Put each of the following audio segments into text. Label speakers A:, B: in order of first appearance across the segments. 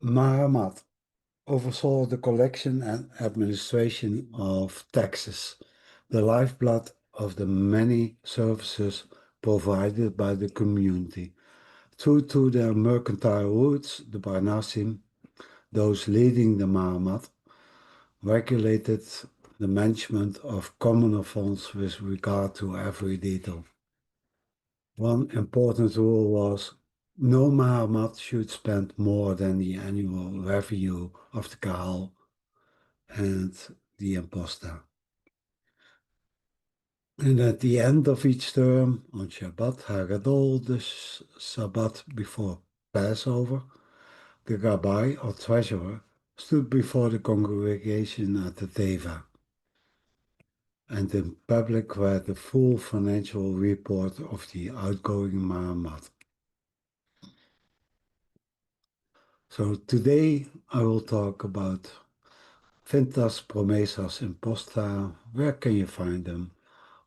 A: Mahamat oversaw the collection and administration of taxes, the lifeblood of the many services provided by the community. True to their mercantile roots, the Barnasim, those leading the Mahamat, regulated the management of communal funds with regard to every detail. One important rule was no Mahamat should spend more than the annual revenue of the Kahal and the Imposta. And at the end of each term, on Shabbat Hagadol, the Sabbath before Passover, the Rabbi or treasurer stood before the congregation at the Teva, and in public read the full financial report of the outgoing Mahamat. So today I will talk about Fintas, Promesas, Imposta. Where can you find them?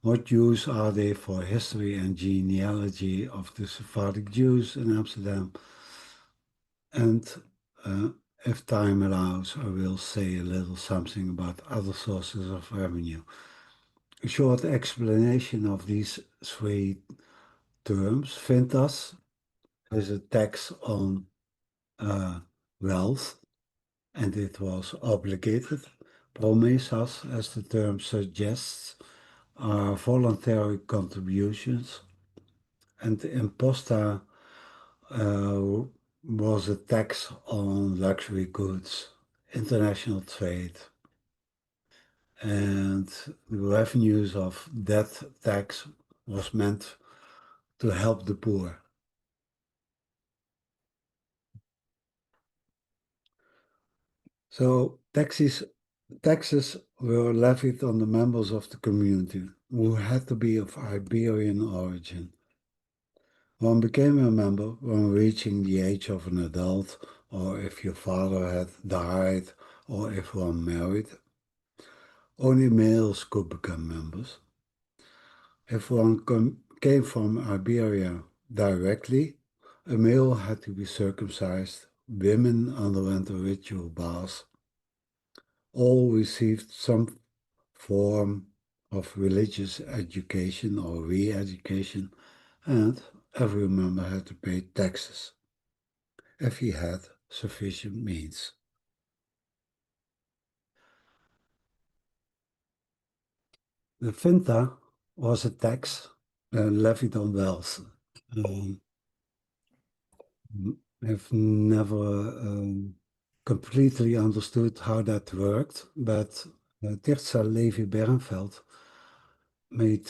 A: What use are they for history and genealogy of the Sephardic Jews in Amsterdam? And uh, if time allows, I will say a little something about other sources of revenue. A short explanation of these three terms. Fintas is a tax on uh, wealth, and it was obligated. Promesas, as the term suggests, are voluntary contributions, and imposta was a tax on luxury goods, international trade, and the revenues of that tax was meant to help the poor. So taxes were levied on the members of the community who had to be of Iberian origin. One became a member when reaching the age of an adult, or if your father had died, or if one married. Only males could become members. If one came from Iberia directly, a male had to be circumcised, women underwent a ritual bath, all received some form of religious education or re-education, and every member had to pay taxes if he had sufficient means. The Finta was a tax levied on wealth. Um, I've never completely understood how that worked, but Tirza Levi Bernveld made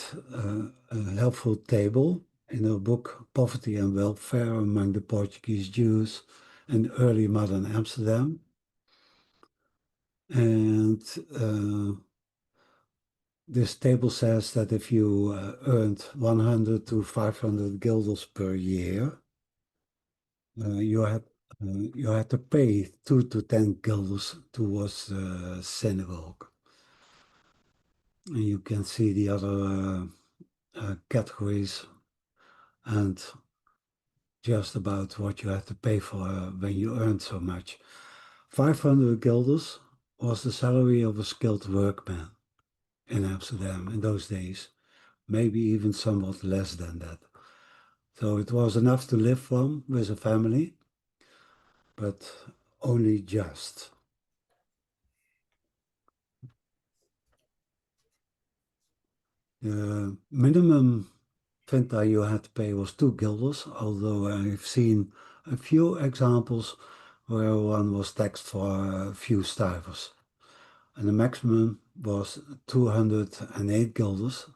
A: a helpful table in her book Poverty and Welfare Among the Portuguese Jews in Early Modern Amsterdam. And this table says that if you earned 100 to 500 guilders per year, you had to pay 2 to 10 guilders towards the synagogue. And you can see the other categories and just about what you had to pay for when you earned so much. 500 guilders was the salary of a skilled workman in Amsterdam in those days, maybe even somewhat less than that. So it was enough to live from with a family, but only just. The minimum Finta you had to pay was 2 guilders, although I've seen a few examples where one was taxed for a few stivers. And the maximum was 208 guilders,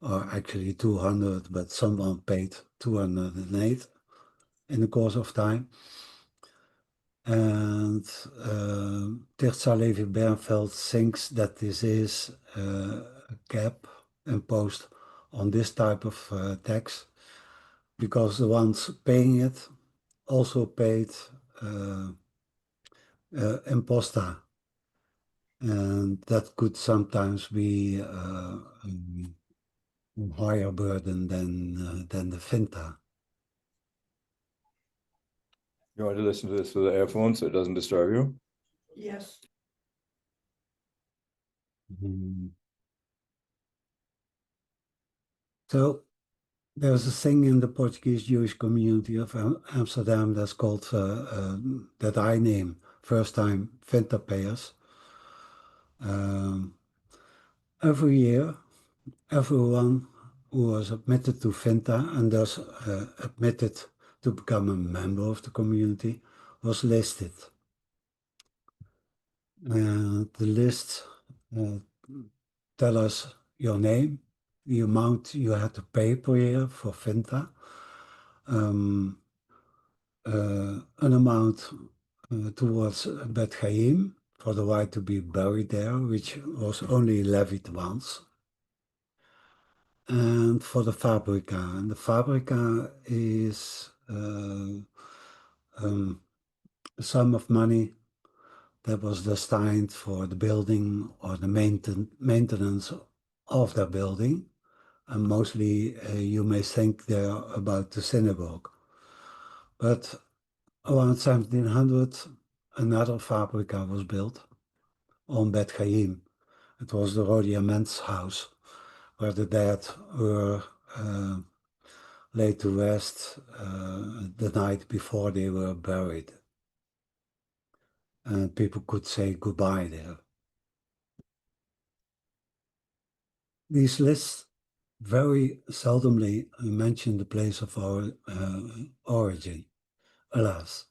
A: or actually 200, but someone paid 208 in the course of time. And Tirza Levi Bernveld thinks that this is a cap imposed on this type of tax because the ones paying it also paid uh, imposta, and that could sometimes be a higher burden than the finta.
B: You want to listen to this with the earphones so it doesn't disturb you?
C: Yes.
A: So there's a thing in the Portuguese Jewish community of Amsterdam that's called, that I name first time Finta payers. Every year, everyone who was admitted to Finta and thus admitted to become a member of the community was listed. The list tell us your name, the amount you had to pay per year for Finta, an amount towards Bet for the right to be buried there, which was only levied once, and for the Fabrica. And the Fabrica is a sum of money that was destined for the building or the maintenance of the building. And mostly you may think there about the synagogue. But around 1700, another fabrica was built on Bet Chaim. It was the Rodiament's house, where the dead were laid to rest the night before they were buried. And people could say goodbye there. These lists very seldomly mention the place of our origin, alas.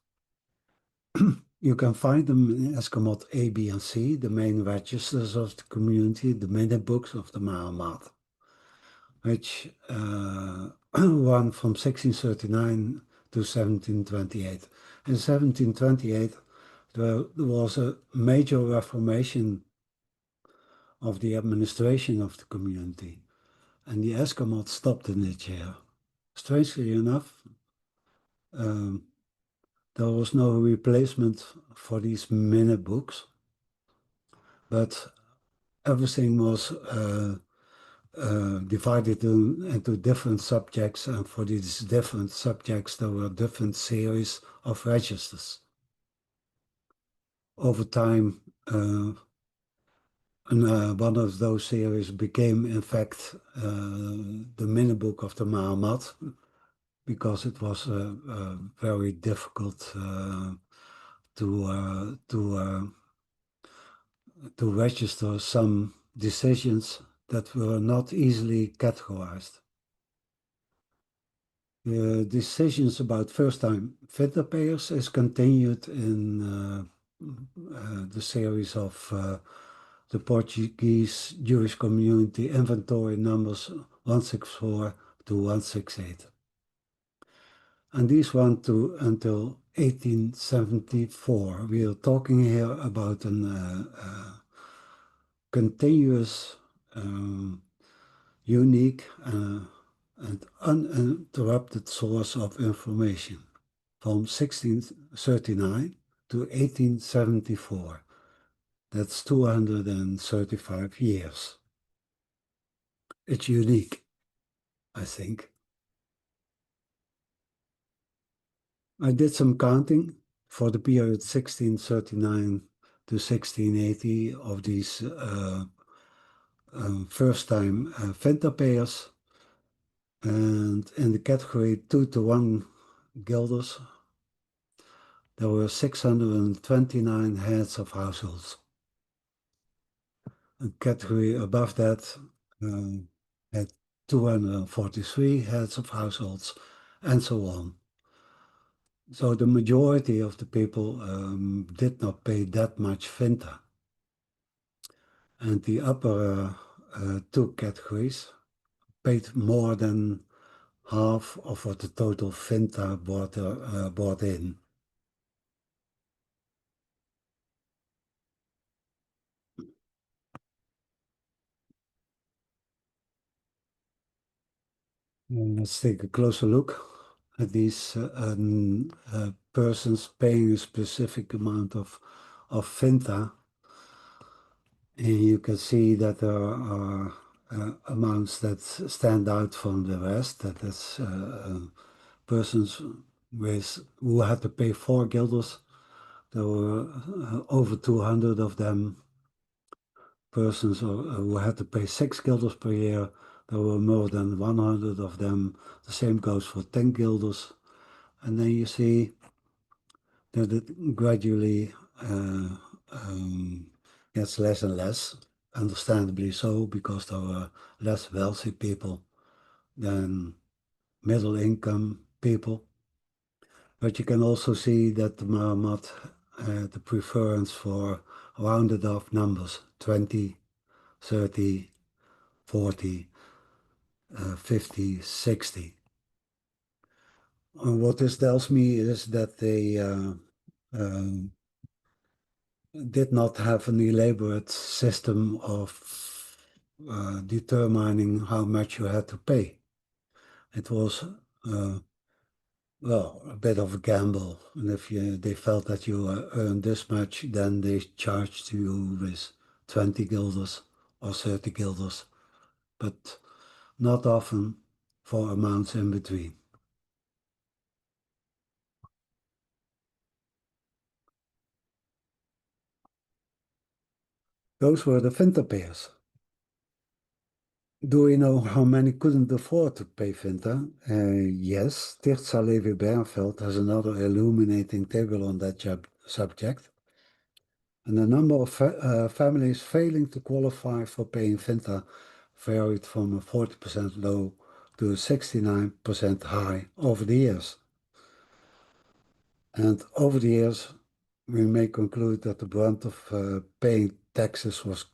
A: You can find them in Escamot A, B, and C, the main registers of the community, the minute books of the Mahamat, which run from 1639 to 1728. In 1728, there was a major reformation of the administration of the community, and the Escamot stopped in its chair. Strangely enough, there was no replacement for these minute books, but everything was divided into different subjects, and for these different subjects there were different series of registers. Over time, one of those series became, in fact, the minute book of the Mahamat, because it was very difficult to register some decisions that were not easily categorized. The decisions about first-time Finta payers is continued in the series of the Portuguese Jewish Community Inventory numbers 164 to 168. And these run to until 1874. We are talking here about an continuous, unique, and uninterrupted source of information from 1639 to 1874. That's 235 years. It's unique, I think. I did some counting for the period 1639 to 1680 of these first-time Finta payers, and in the category 2 to 1 guilders, there were 629 heads of households. A category above that had 243 heads of households, and so on. So the majority of the people did not pay that much Finta. And the upper two categories paid more than half of what the total Finta brought in. Let's take a closer look at these persons paying a specific amount of Finta. And you can see that there are amounts that stand out from the rest, that is persons who had to pay 4 guilders. There were over 200 of them persons who had to pay 6 guilders per year. There were more than 100 of them. The same goes for 10 guilders. And then you see that it gradually gets less and less, understandably so, because there were less wealthy people than middle income people. But you can also see that the Muhammad had the preference for rounded off numbers, 20, 30, 40, 50, 60. What this tells me is that they uh, did not have an elaborate system of determining how much you had to pay. It was, well, a bit of a gamble. And if they felt that you earned this much, then they charged you with 20 guilders or 30 guilders, but not often for amounts in between. Those were the Finta payers. Do we know how many couldn't afford to pay Finta? Yes, Tirza Levi Bernfeld has another illuminating table on that subject. And the number of families failing to qualify for paying Finta varied from a 40% low to a 69% high over the years. And over the years, we may conclude that the brunt of paying taxes was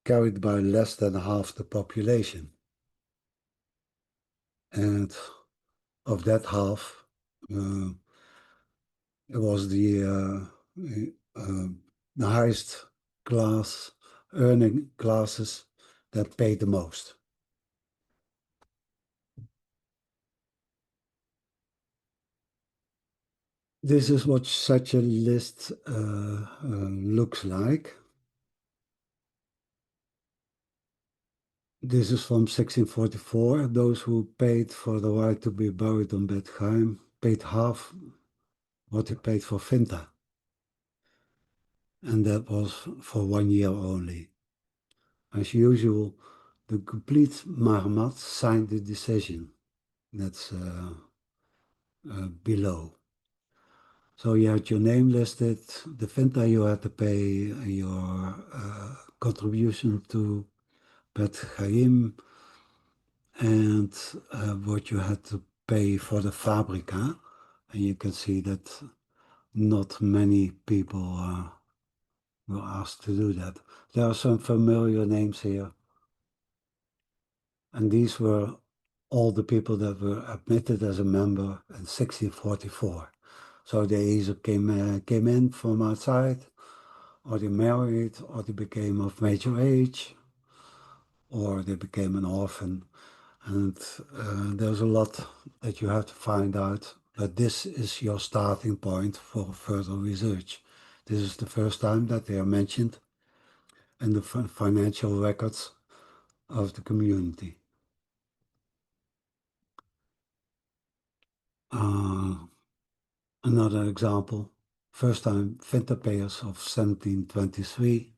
A: carried by less than half the population. And of that half, it was the highest class earning classes that paid the most. This is what such a list looks like. This is from 1644. Those who paid for the right to be buried on Beth Din paid half what they paid for Finta. And that was for 1 year only. As usual, the complete Mahamat signed the decision. That's below. So you had your name listed, the Finta you had to pay, your contribution to Beth Chaim, and what you had to pay for the Fabrica. And you can see that not many people were asked to do that. There are some familiar names here. And these were all the people that were admitted as a member in 1644. So they either came in from outside, or they married, or they became of major age, or they became an orphan. And there's a lot that you have to find out, but this is your starting point for further research. This is the first time that they are mentioned in the financial records of the community. Another example, first time Finta payers of 1723.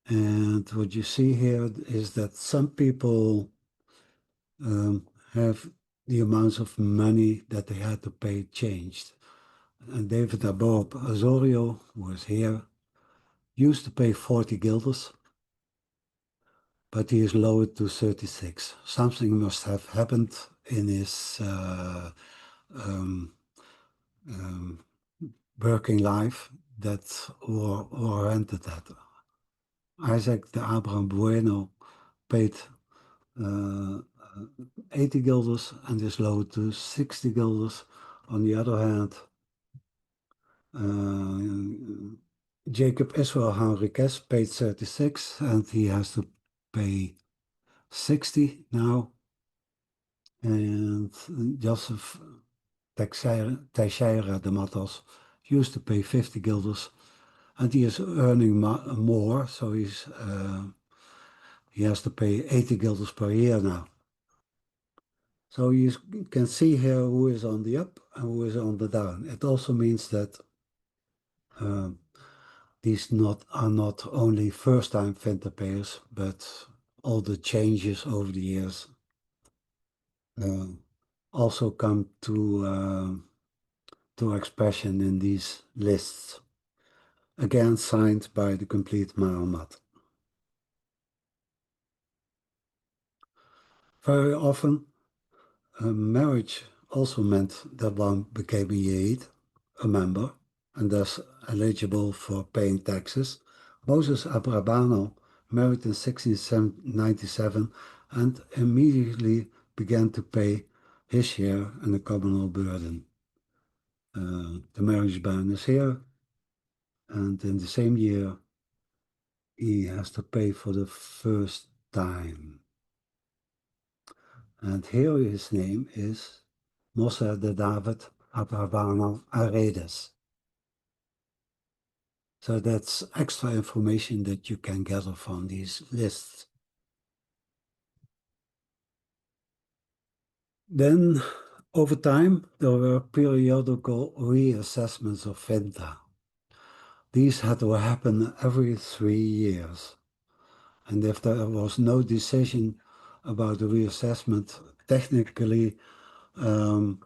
A: And what you see here is that some people have the amounts of money that they had to pay changed. And David Aboab Azorio, who was here, used to pay 40 guilders, but he is lowered to 36. Something must have happened in his working life that warranted that. Isaac de Abraham Bueno paid 80 guilders and is lowered to 60 guilders. On the other hand, Jacob Israel Henriquez paid 36 and he has to pay 60 now. And Joseph Teixeira de Matos used to pay 50 guilders and he is earning more, so he has to pay 80 guilders per year now. So you can see here who is on the up and who is on the down. It also means that um, these are not only first-time Finta payers, but all the changes over the years uh, also come to expression in these lists, again signed by the complete Mahamat. Very often, marriage also meant that one became a Yid, a member, and thus eligible for paying taxes. Moses Abrabano married in 1697 and immediately began to pay his share in the communal burden. The marriage ban is here, and in the same year, he has to pay for the first time. And here his name is Moshe de David Abrabano Aredes. So that's extra information that you can gather from these lists. Then, over time, there were periodical reassessments of Finta. These had to happen every 3 years. And if there was no decision about the reassessment, technically, the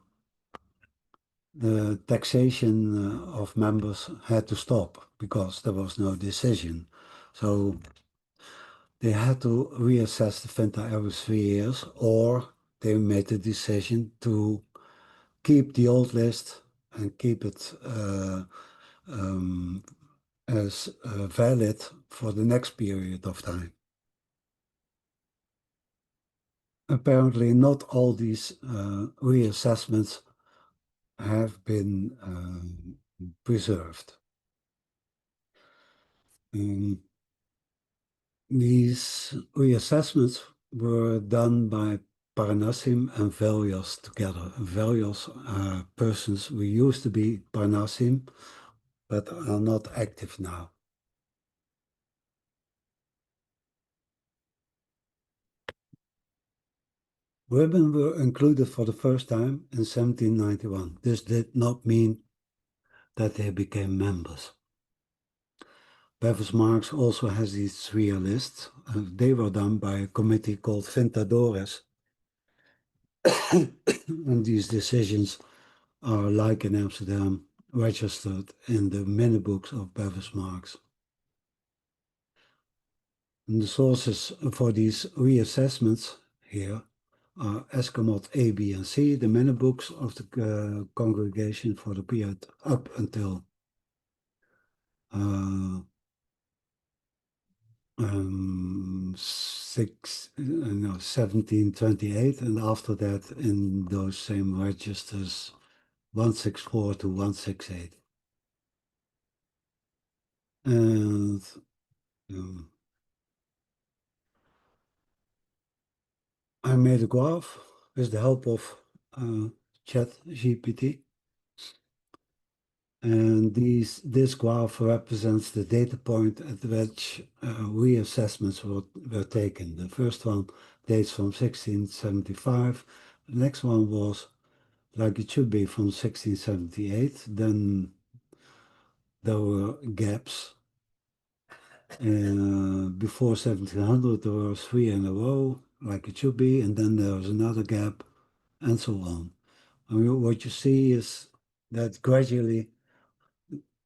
A: taxation of members had to stop because there was no decision. So they had to reassess the Finta every 3 years, or they made the decision to keep the old list and keep it as valid for the next period of time. Apparently, not all these reassessments have been preserved. These reassessments were done by Parnassim and Velios together. Velios are persons who used to be Parnassim, but are not active now. Women were included for the first time in 1791. This did not mean that they became members. Bevis Marx also has these 3 lists. They were done by a committee called Vintadores. And these decisions are, like in Amsterdam, registered in the minute books of Bevis Marx. And the sources for these reassessments here are Escamot A, B, and C, the minute books of the congregation for the period up until 1728, and after that in those same registers 164 to 168. And I made a graph with the help of ChatGPT. And this graph represents the data point at which reassessments were taken. The first one dates from 1675. The next one was, like it should be, from 1678. Then there were gaps. Before 1700, there were 3 in a row, like it should be, and then there was another gap, and so on. And what you see is that gradually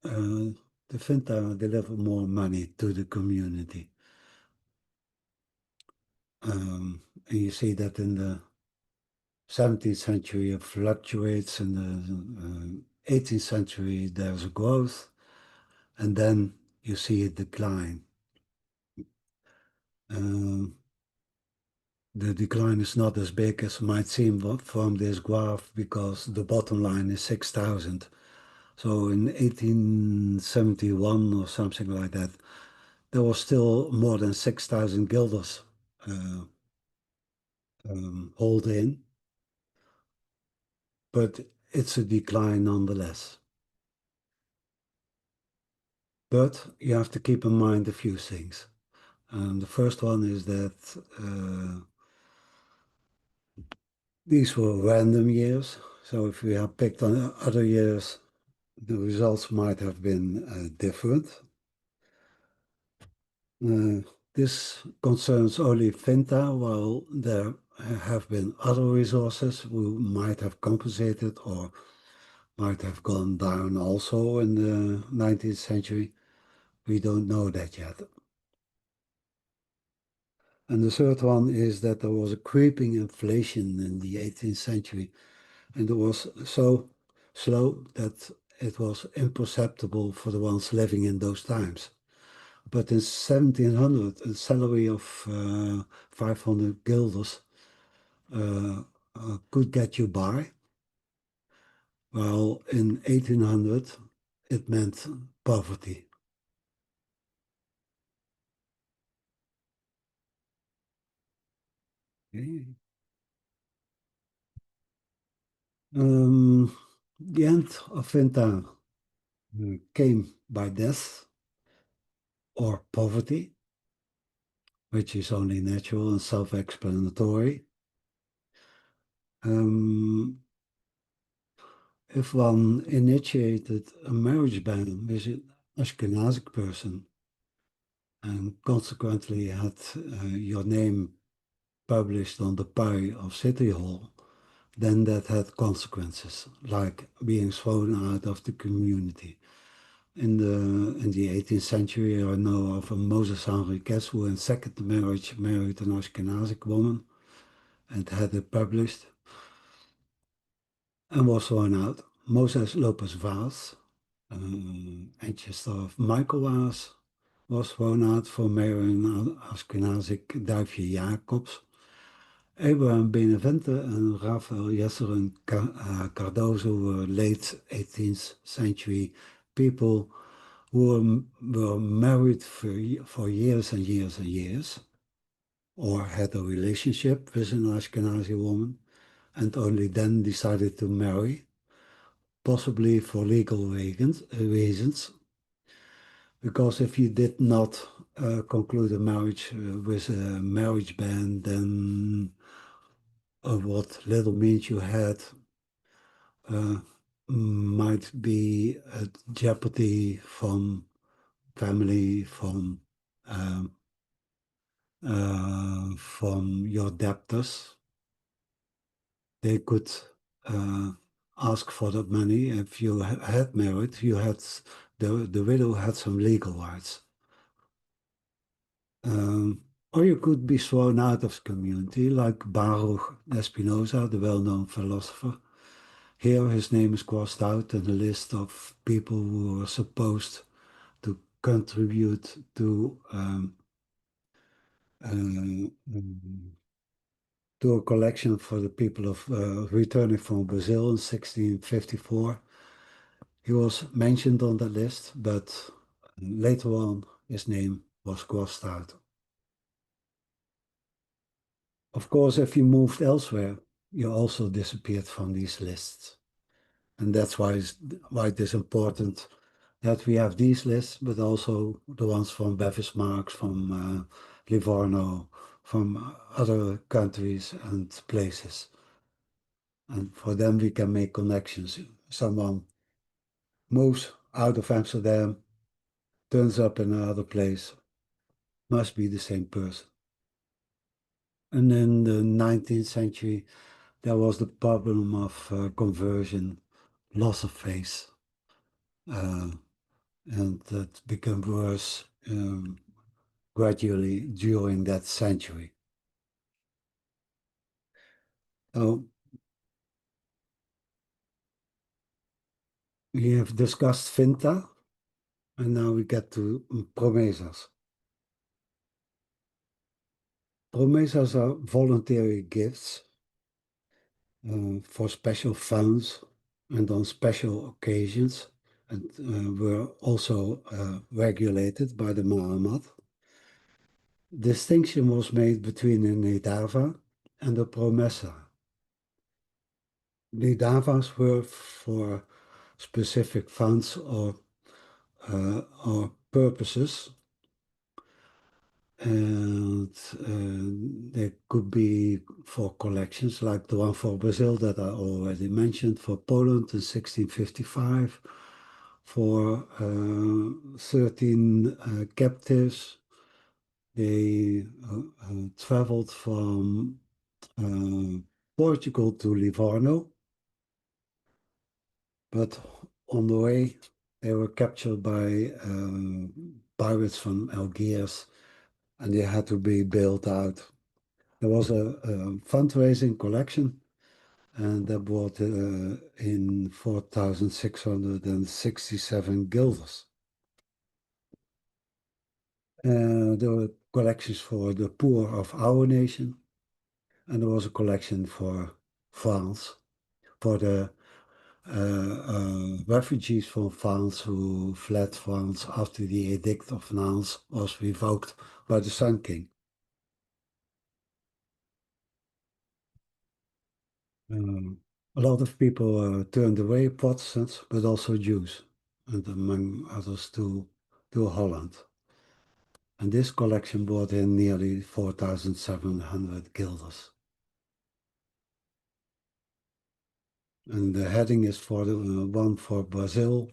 A: the Finta deliver more money to the community. And you see that in the 17th century it fluctuates, in the 18th century there's a growth, and then you see a decline. The decline is not as big as might seem from this graph because the bottom line is 6,000. So in 1871 or something like that, there was still more than 6,000 guilders hold in, but it's a decline nonetheless. But you have to keep in mind a few things. The first one is that These were random years, so if we had picked on other years, the results might have been different. Uh, this concerns only Finta, while there have been other resources who might have compensated or might have gone down also in the 19th century. We don't know that yet. And the third one is that there was a creeping inflation in the 18th century, and it was so slow that it was imperceptible for the ones living in those times. But in 1700, a salary of 500 guilders could get you by, while in 1800 it meant poverty. Okay. The end of Vinta came by death or poverty, which is only natural and self-explanatory. Um, if one initiated a marriage ban with an Ashkenazic person and consequently had your name published on the pie of City Hall, then that had consequences, like being thrown out of the community. In the 18th century, I know of a Moses Henriques who in second marriage married an Ashkenazic woman and had it published and was thrown out. Moses Lopez Vaz, ancestor of Michael Vaz, was thrown out for marrying an Ashkenazic Duifje Jacobs. Abraham Benavente and Rafael Jesser Cardozo were late 18th century people who were married for years and years and years, or had a relationship with an Ashkenazi woman, and only then decided to marry, possibly for legal reasons. Because if you did not conclude a marriage with a marriage ban, then what little means you had uh, might be a jeopardy from family, from your debtors. They could uh, ask for that money. If you had married, you had the widow had some legal rights. Or you could be thrown out of the community, like Baruch Spinoza, the well-known philosopher. Here, his name is crossed out in the list of people who are supposed to contribute uh, to a collection for the people of returning from Brazil in 1654. He was mentioned on the list, but later on his name was crossed out. Of course, if you moved elsewhere, you also disappeared from these lists. And that's why it is important that we have these lists, but also the ones from Bevis Marks, from Livorno, from other countries and places. And for them, we can make connections. Someone moves out of Amsterdam, turns up in another place, must be the same person. And in the 19th century, there was the problem of conversion, loss of faith, uh, and that became worse gradually during that century. So we have discussed Finta, and now we get to Promesas. Promesas are voluntary gifts for special funds and on special occasions, and were also regulated by the Muhammad. Distinction was made between a Nedava and a Promesa. Nedavas were for specific funds or purposes, And they could be for collections like the one for Brazil that I already mentioned, for Poland in 1655, for 13 captives. They traveled from Portugal to Livorno, but on the way they were captured by pirates from Algiers and they had to be bailed out. There was a fundraising collection and that brought in 4,667 guilders. There were collections for the poor of our nation, and there was a collection for France, for the refugees from France who fled France after the Edict of Nantes was revoked by the Sun King. A lot of people turned away, Protestants, but also Jews, and among others to Holland. And this collection brought in nearly 4,700 guilders. And the heading is for the one for Brazil,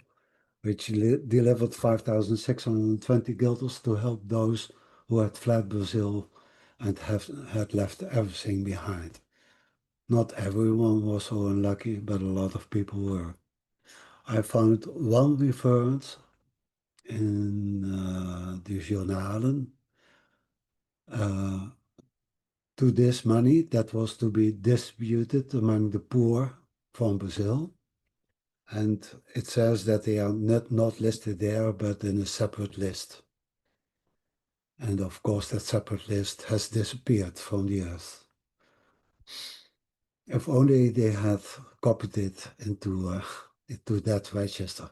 A: which delivered 5,620 guilders to help those who had fled Brazil and had left everything behind. Not everyone was so unlucky, but a lot of people were. I found one reference in the journalen to this money that was to be distributed among the poor from Brazil. And it says that they are not listed there, but in a separate list. And of course, that separate list has disappeared from the earth. If only they had copied it into that register,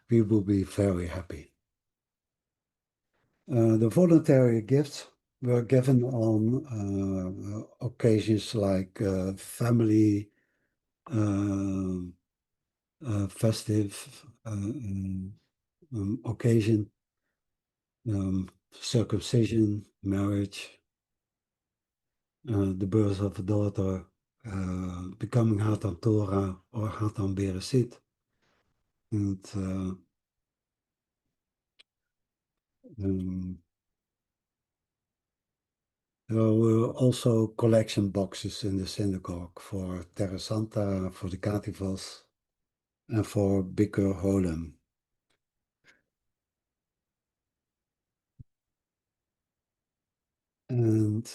A: we would be very happy. The voluntary gifts were given on occasions like family, festive occasion, circumcision, marriage, the birth of a daughter, becoming Hatan Torah or Hatan Bereshit. And there were also collection boxes in the synagogue for Terra Santa, for the Cativos, and for Bikur Holem. And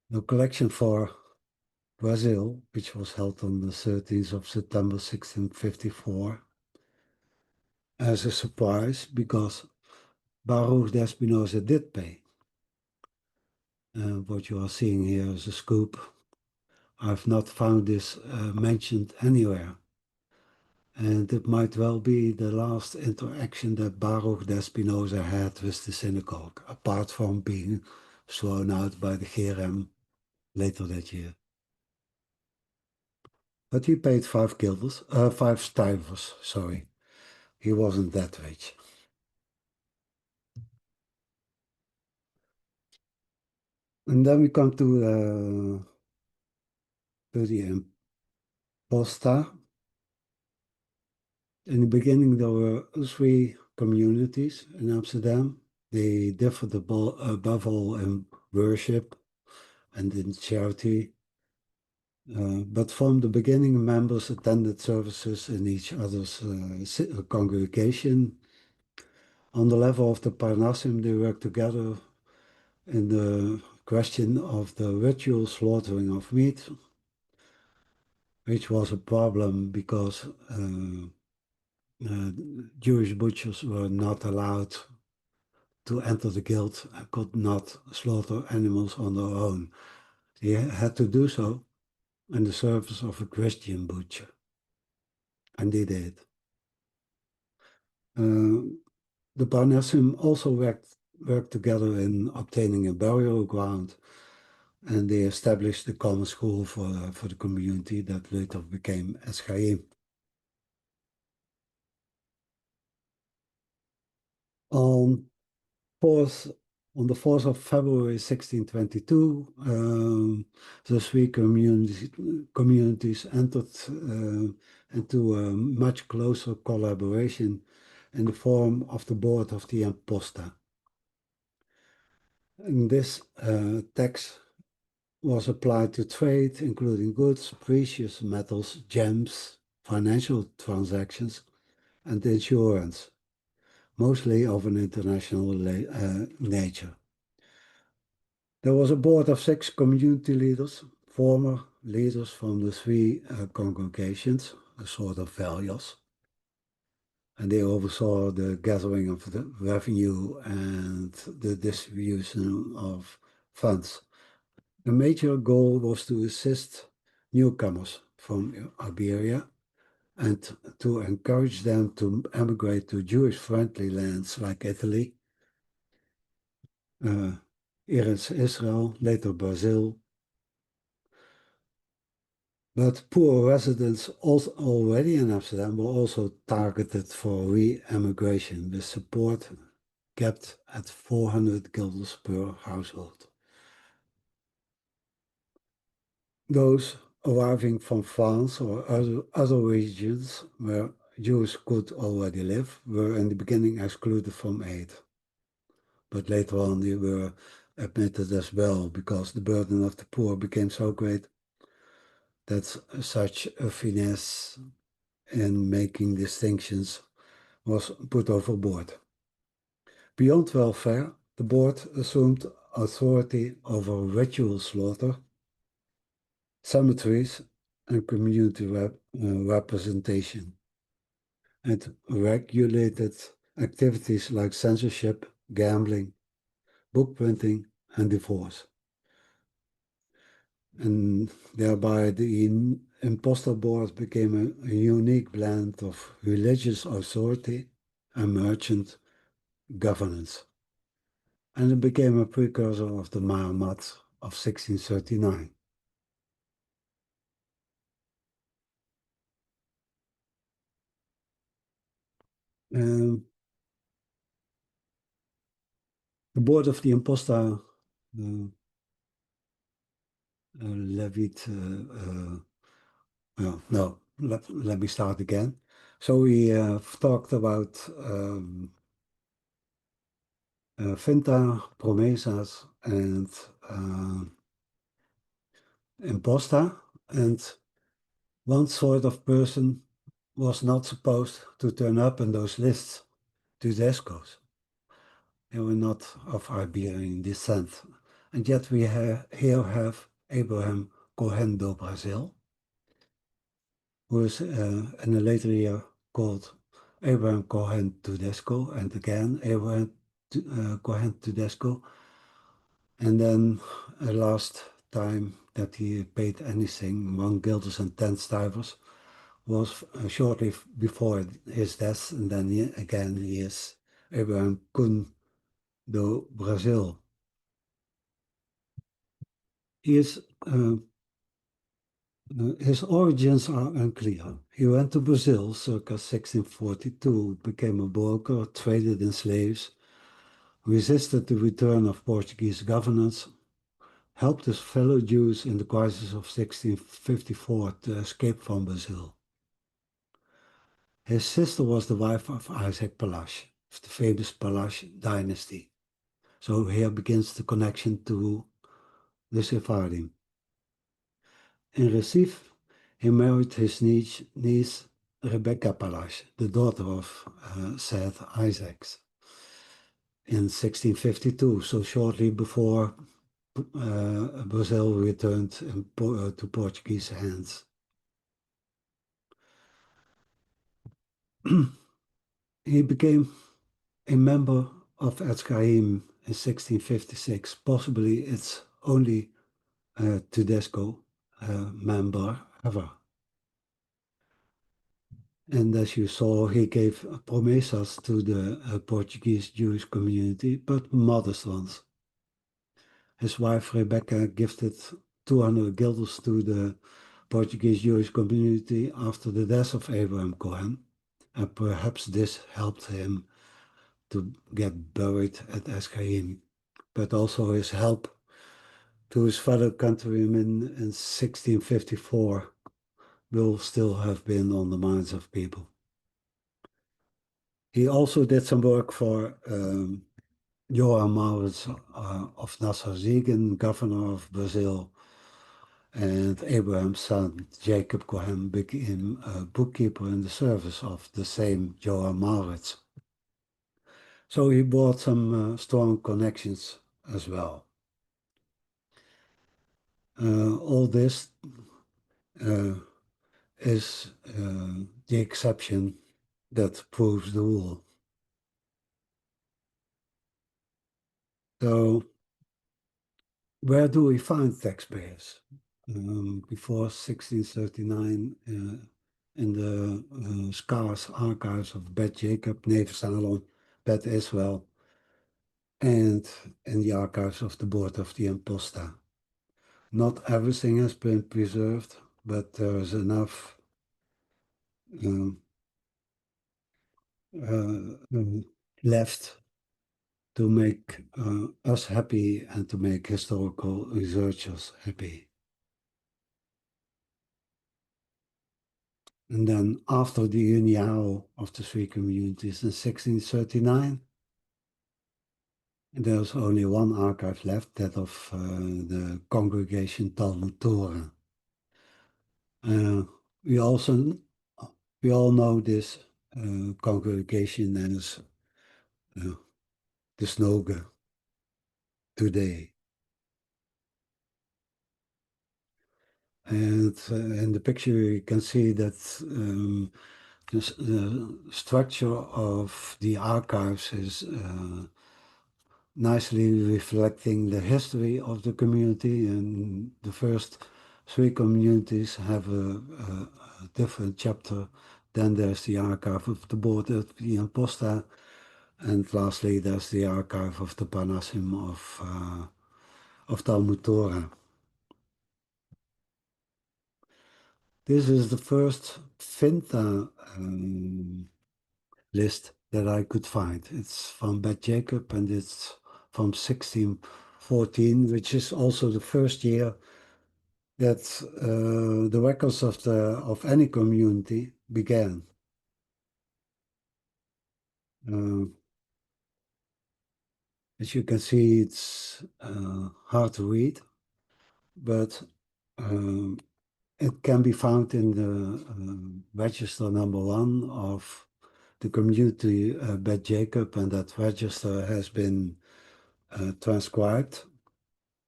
A: the collection for Brazil, which was held on the 13th of September 1654, as a surprise because Baruch de Espinosa did pay. What you are seeing here is a scoop. I've not found this mentioned anywhere. And it might well be the last interaction that Baruch de Espinosa had with the synagogue, apart from being thrown out by the Gerem later that year. But he paid 5 stivers, sorry. He wasn't that rich. And then we come to the Imposta. In the beginning, there were 3 communities in Amsterdam. They differed above all in worship and in charity. But from the beginning, members attended services in each other's congregation. On the level of the Parnassim, they worked together in the question of the ritual slaughtering of meat, which was a problem because Jewish butchers were not allowed to enter the guild and could not slaughter animals on their own. They had to do so in the service of a Christian butcher, and they did. The Parnassim also worked together in obtaining a burial ground, and they established a common school for the community that later became Eschaim. On 4th On the 4th of February 1622, the three communities entered into a much closer collaboration in the form of the board of the Imposta. And this tax was applied to trade, including goods, precious metals, gems, financial transactions, and insurance, mostly of an international nature. There was a board of 6 community leaders, former leaders from the 3 congregations, a sort of values, and they oversaw the gathering of the revenue and the distribution of funds. The major goal was to assist newcomers from Iberia and to encourage them to emigrate to Jewish-friendly lands like Italy, Israel, later Brazil. But poor residents also already in Amsterdam were also targeted for re-emigration, with support kept at 400 guilders per household. Those arriving from France or other regions where Jews could already live were in the beginning excluded from aid. But later on they were admitted as well, because the burden of the poor became so great that such a finesse in making distinctions was put overboard. Beyond welfare, the board assumed authority over ritual slaughter, cemeteries, and community representation, and regulated activities like censorship, gambling, book printing, and divorce. And thereby the Imposta board became a unique blend of religious authority and merchant governance. And it became a precursor of the Mahamat of 1639. The board of the Imposta levied, no, let me start again. So we talked about Finta, Promesas, and Imposta, and one sort of person was not supposed to turn up in those lists, Tudescos. They were not of Iberian descent. And yet we here have Abraham Cohen do Brazil, who is in a later year called Abraham Cohen Tudesco, and again Abraham Cohen Tudesco. And then last time that he paid anything, 1 guilders and 10 stivers, was shortly before his death, and then he is Abraham Cohen do Brazil. His origins are unclear. He went to Brazil circa 1642, became a broker, traded in slaves, resisted the return of Portuguese governance, helped his fellow Jews in the crisis of 1654 to escape from Brazil. His sister was the wife of Isaac Palash, of the famous Palash dynasty. So here begins the connection to the Sephardim. In Recife, he married his niece Rebecca Palash, the daughter of said Isaacs, in 1652, so shortly before Brazil returned to Portuguese hands. He became a member of Etzchaim in 1656, possibly its only Tudesco member ever. And as you saw, he gave promesas to the Portuguese Jewish community, but modest ones. His wife Rebecca gifted 200 guilders to the Portuguese Jewish community after the death of Abraham Cohen, and perhaps this helped him to get buried at Eschhaim. but also his help to his fellow countrymen in 1654 will still have been on the minds of people. He also did some work for Johan Maurits of Nassau-Siegen, governor of Brazil, and Abraham's son, Jacob Cohen, became a bookkeeper in the service of the same Johan Maurits. So he brought some strong connections as well. All this is the exception that proves the rule. So where do we find taxpayers? Before 1639, in the scarce archives of Beth Jacob, Neve Salom, Beth Israel, and in the archives of the board of the Imposta. Not everything has been preserved, but there is enough left to make us happy and to make historical researchers happy. And then after the uniao of the three communities in 1639, there's only one archive left, that of the congregation Talmud Torah. We all know this congregation as the synagogue today. And in the picture you can see that the structure of the archives is nicely reflecting the history of the community, and the first three communities have a different chapter. Then there's the archive of the board of the Imposta, and lastly there's the archive of the Parnassim of Talmud Torah. This is the first Finta list that I could find. It's from Beth Jacob, and it's from 1614, which is also the first year that the records of any community began. As you can see, it's hard to read, but it can be found in the register number 1 of the community Beth Jacob, and that register has been transcribed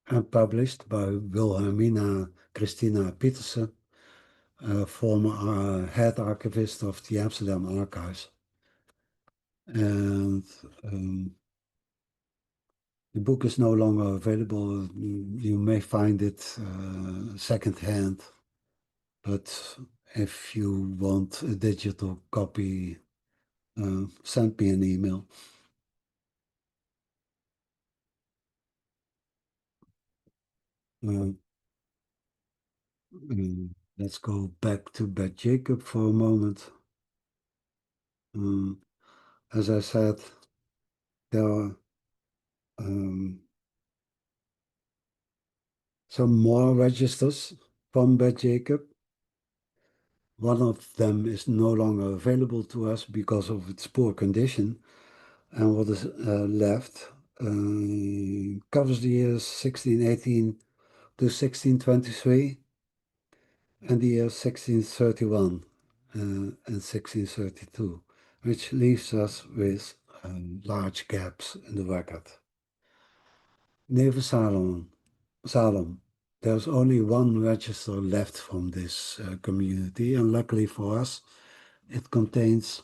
A: and published by Wilhelmina Christina Petersen, former head archivist of the Amsterdam archives. And the book is no longer available. You may find it secondhand, but if you want a digital copy, send me an email. Let's go back to Beth Jacob for a moment. As I said, there are some more registers from Beth Jacob. One of them is no longer available to us because of its poor condition, and what is left covers the years 1618 to 1623 and the years 1631 and 1632, which leaves us with large gaps in the record. Neve Salom. There's only one register left from this community, and luckily for us, it contains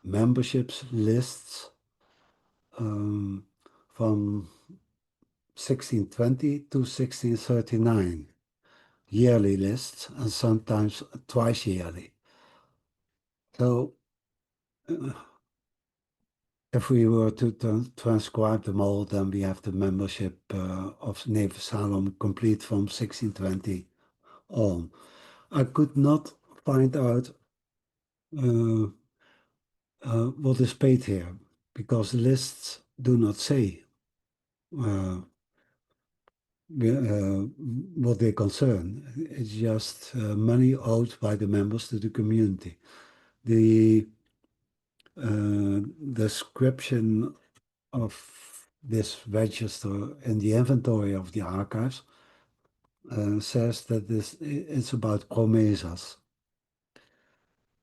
A: memberships lists from 1620 to 1639, yearly lists, and sometimes twice yearly. So if we were to transcribe them all, then we have the membership of Neve Salom complete from 1620 on. I could not find out what is paid here, because the lists do not say what they concern. It's just money owed by the members to the community. The description of this register in the inventory of the archives says that it's about promesas.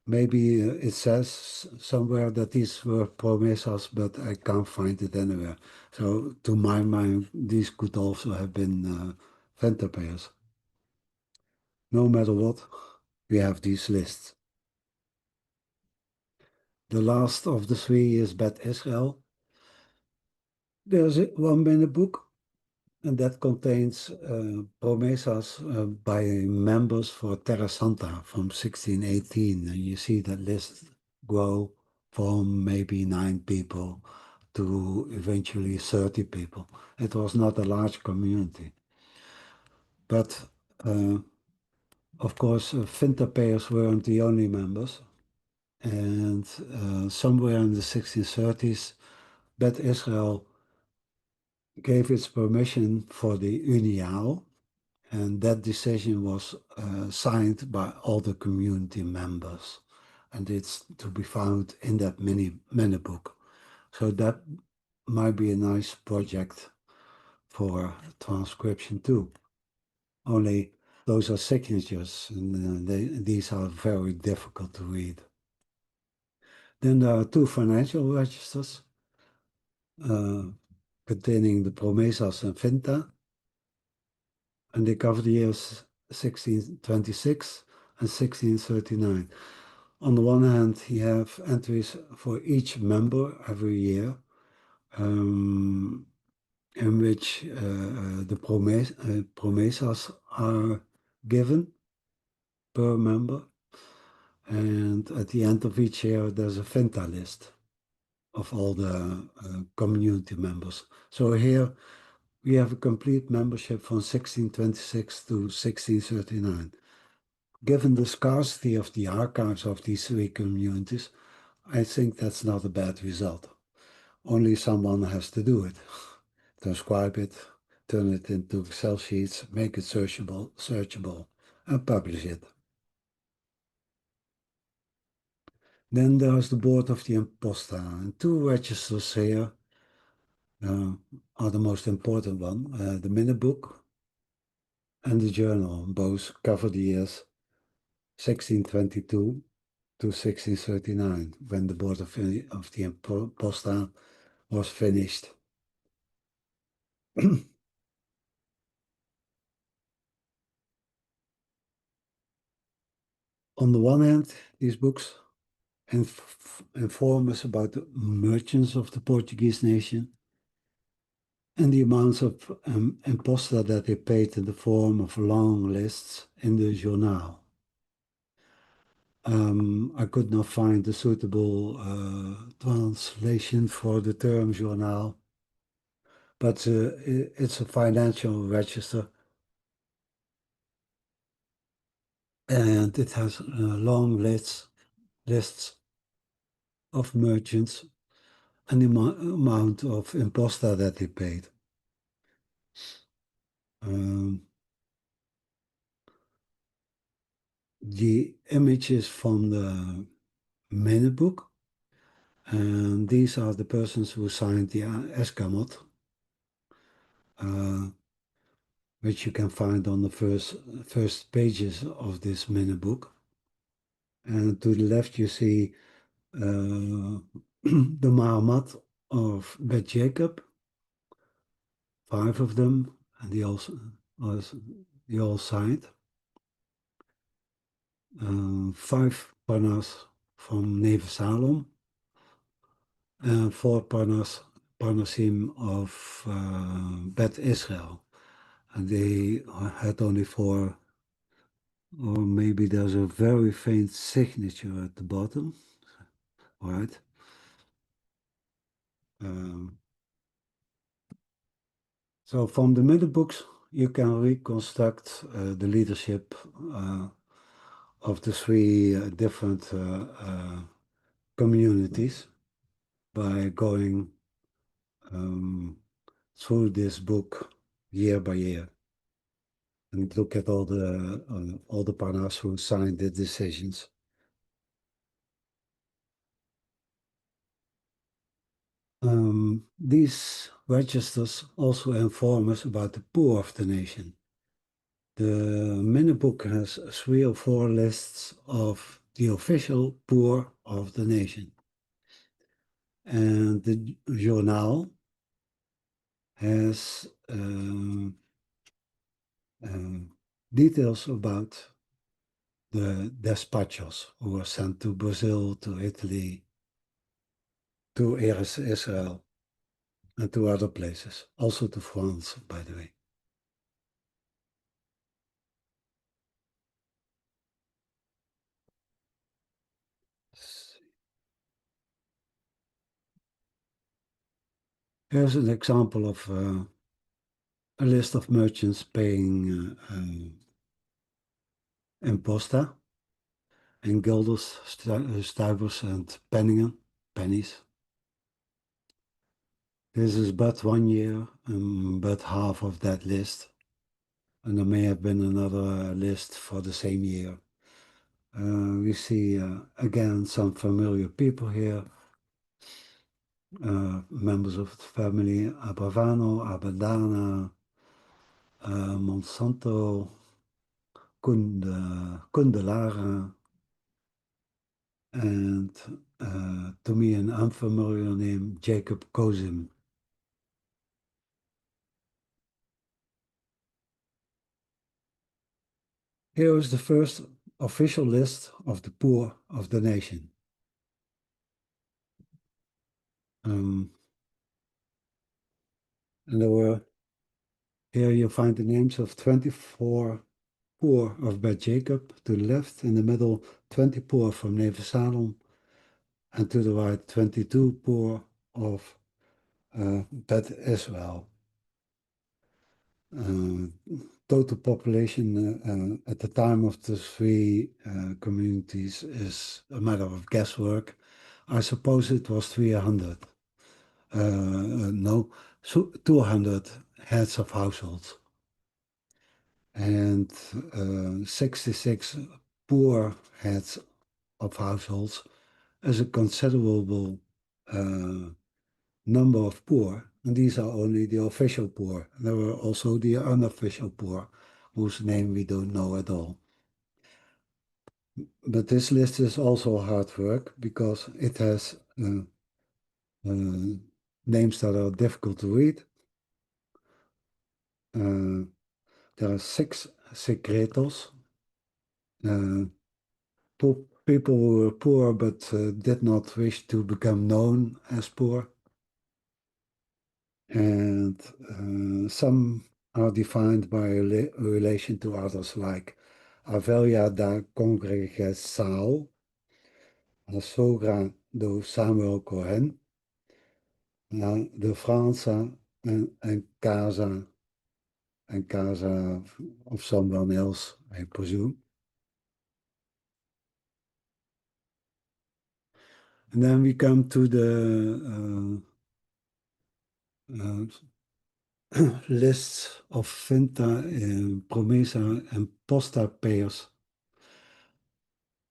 A: Maybe it says somewhere that these were promesas, but I can't find it anywhere. So to my mind, these could also have been Fanta payers. No matter what, we have these lists. The last of the three is Beth Israel. There's one minute book, and that contains promesas by members for Terra Santa from 1618. And you see that list grow from maybe 9 people to eventually 30 people. It was not a large community. But of course, Finta payers weren't the only members. And somewhere in the 1630s, Beth Israel gave its permission for the Uniaal, and that decision was signed by all the community members. And it's to be found in that mini book. So that might be a nice project for transcription too. Only those are signatures, and these are very difficult to read. Then there are 2 financial registers containing the Promesas and Finta, and they cover the years 1626 and 1639. On the one hand, you have entries for each member every year, in which the promesas are given per member. And at the end of each year, there's a Finta list of all the community members. So here we have a complete membership from 1626 to 1639. Given the scarcity of the archives of these 3 communities, I think that's not a bad result. Only someone has to do it. Transcribe it, turn it into Excel sheets, make it searchable, and publish it. Then there's the board of the Imposta, and 2 registers here are the most important one, the minute book and the journal. Both cover the years 1622 to 1639, when the board of the Imposta was finished. On the one hand, these books inform us about the merchants of the Portuguese nation and the amounts of imposta that they paid in the form of long lists in the journal. I could not find a suitable translation for the term journal, but it's a financial register, and it has long lists of merchants and the amount of imposta that they paid. The images from the minute book, and these are the persons who signed the escamot, which you can find on the first pages of this minute book. And to the left you see the Mahamat of Bet Jacob, 5 of them, and they all signed. 5 panas from Neve Salom, and 4 panasim of Bet Israel. And they had only 4, or maybe there's a very faint signature at the bottom, right? So from the middle books, you can reconstruct the leadership of the 3 different communities by going through this book year by year and look at all the partners who signed the decisions. These registers also inform us about the poor of the nation. The minute book has 3 or 4 lists of the official poor of the nation. And the journal has details about the despachos who were sent to Brazil, to Italy, to Israel, and to other places, also to France, by the way. Here's an example of a list of merchants paying Imposta in guilders, stuivers, and pennies. This is but 1 year, but half of that list. And there may have been another list for the same year. We see again some familiar people here. Members of the family Abavano, Abadana, Monsanto, Kundelara, and to me an unfamiliar name, Jacob Kozim. Here is the first official list of the poor of the nation. And there were, here you find the names of 24 poor of Beth Jacob to the left, in the middle 20 poor from Neve Salom, and to the right 22 poor of Beth Israel. Total population at the time of the 3 communities is a matter of guesswork. I suppose it was 300. No, 200 heads of households. And 66 poor heads of households is a considerable number of poor, and these are only the official poor. There were also the unofficial poor, whose name we don't know at all. But this list is also hard work because it has names that are difficult to read. There are 6 secretos, people who were poor but did not wish to become known as poor. And some are defined by a relation to others, like Avelia da Congregação, a sogra do Samuel Cohen, de França and casa of someone else, I presume. And then we come to the lists of Finta, Promesa, and Posta payers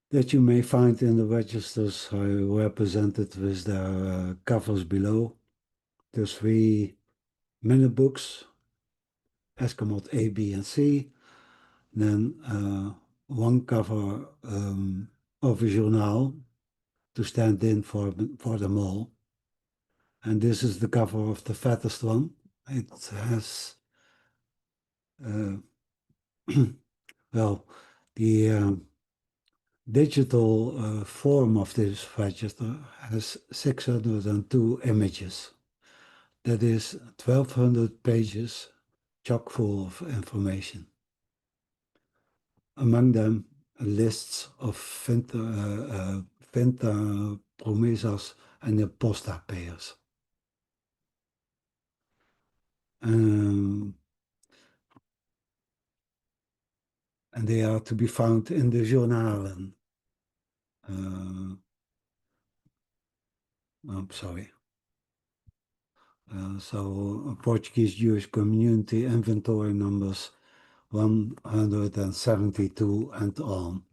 A: that you may find in the registers represented with their covers below. The 3 minute books, Escamot A, B, and C. Then 1 cover of a journal to stand in for them all. And this is the cover of the fattest one. It has, well, the digital form of this register has 602 images. That is 1,200 pages chock full of information. Among them, lists of Finta, Promesas, and Imposta payers. And they are to be found in the journalen. I'm sorry. So Portuguese Jewish community inventory numbers 172 and on.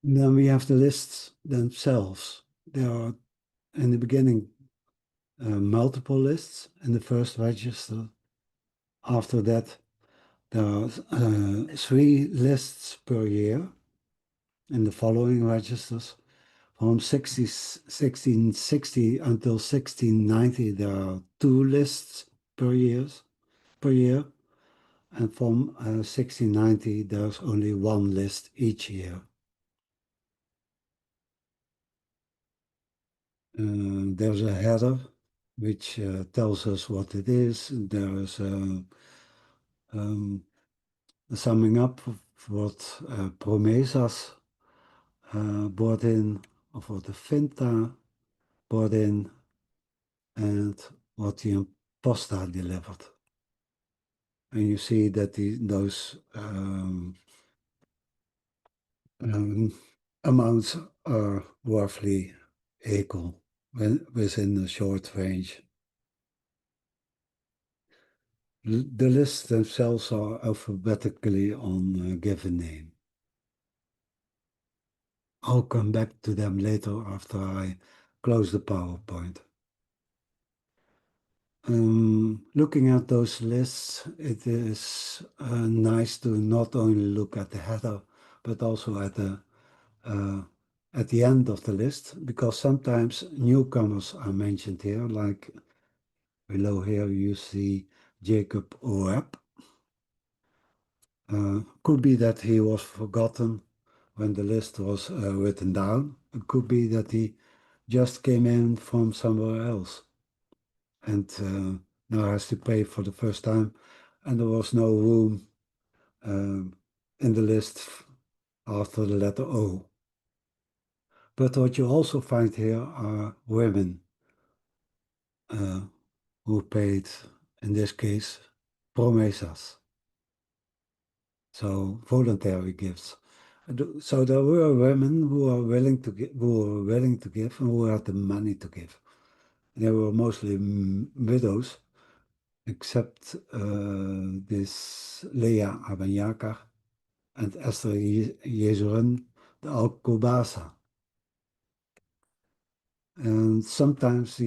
A: Then we have the lists themselves. There are, in the beginning, multiple lists in the first register. After that, there are 3 lists per year in the following registers. From 1660 until 1690, there are 2 lists per year. And from 1690, there's only 1 list each year. There's a header which tells us what it is. There's a summing up of what Promesas brought in, of what the Finta brought in, and what the Imposta delivered. And you see that those amounts are roughly equal within a short range. The lists themselves are alphabetically on a given name. I'll come back to them later after I close the PowerPoint. Looking at those lists, it is nice to not only look at the header, but also at the end of the list, because sometimes newcomers are mentioned here, like below here you see Jacob Oeb. Could be that he was forgotten when the list was written down. It could be that he just came in from somewhere else and now has to pay for the first time, and there was no room in the list after the letter O. But what you also find here are women who paid, in this case, promesas, so voluntary gifts. So there were women who are willing to give, and who had the money to give. They were mostly widows, except this Leah Abanyakar and Esther Jezuren, the Alcobasa. And sometimes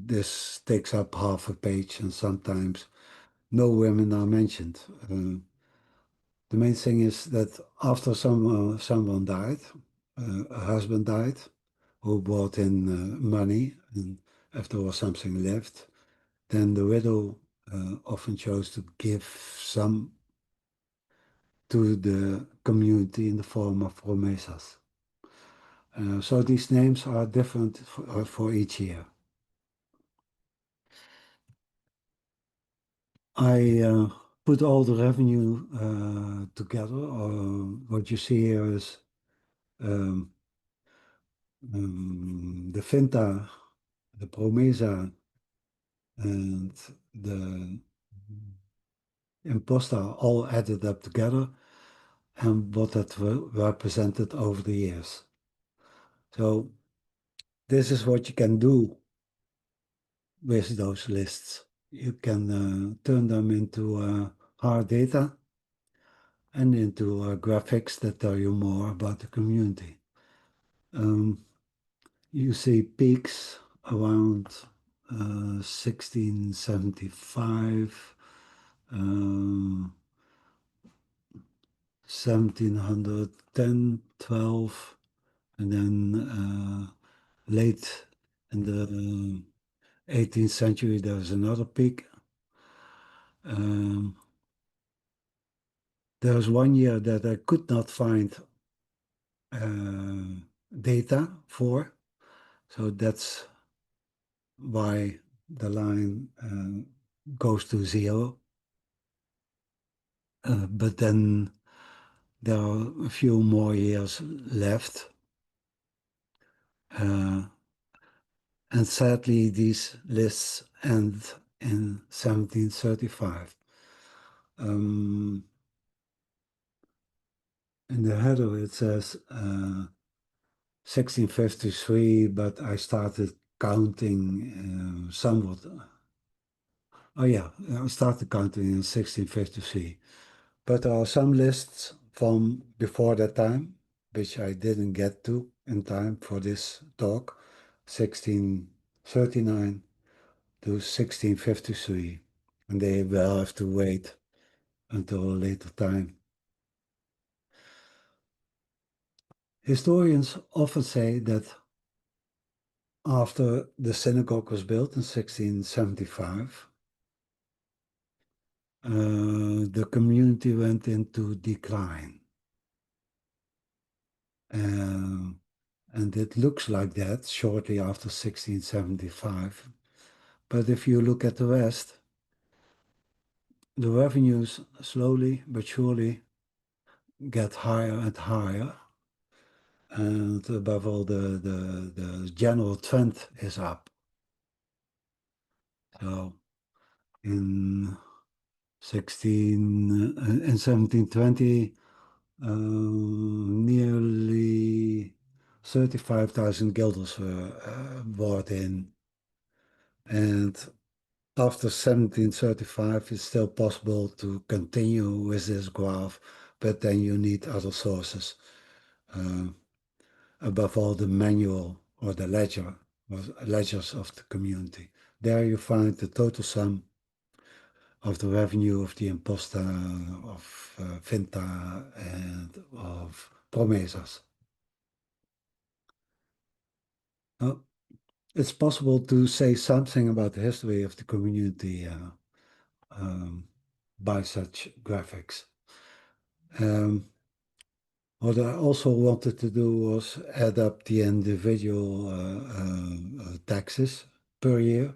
A: this takes up half a page, and sometimes no women are mentioned. The main thing is that after someone died, a husband died, who brought in money, and if there was something left, then the widow often chose to give some to the community in the form of promesas. So these names are different for each year. I put all the revenue together. What you see here is the Finta, the Promesa, and the Imposta all added up together, and what that represented over the years. So this is what you can do with those lists. You can turn them into hard data and into graphics that tell you more about the community. You see peaks around 1675, 1710, 12, and then late in the 18th century, there's another peak. There was one year that I could not find data for, so that's why the line goes to 0. But then there are a few more years left. And sadly, these lists end in 1735. In the header it says 1653, but I started counting somewhat. Oh yeah, I started counting in 1653. But there are some lists from before that time, which I didn't get to in time for this talk, 1639 to 1653. And they will have to wait until a later time. Historians often say that after the synagogue was built in 1675, the community went into decline. And it looks like that shortly after 1675. But if you look at the rest, the revenues slowly but surely get higher and higher. And above all, the general trend is up. So in 1720, nearly 35,000 guilders were brought in. And after 1735, it's still possible to continue with this graph, but then you need other sources. Above all, the manual or the ledger, or ledgers of the community. There you find the total sum of the revenue of the Imposta, of Finta, and of Promesas. Now, it's possible to say something about the history of the community by such graphics. What I also wanted to do was add up the individual taxes per year,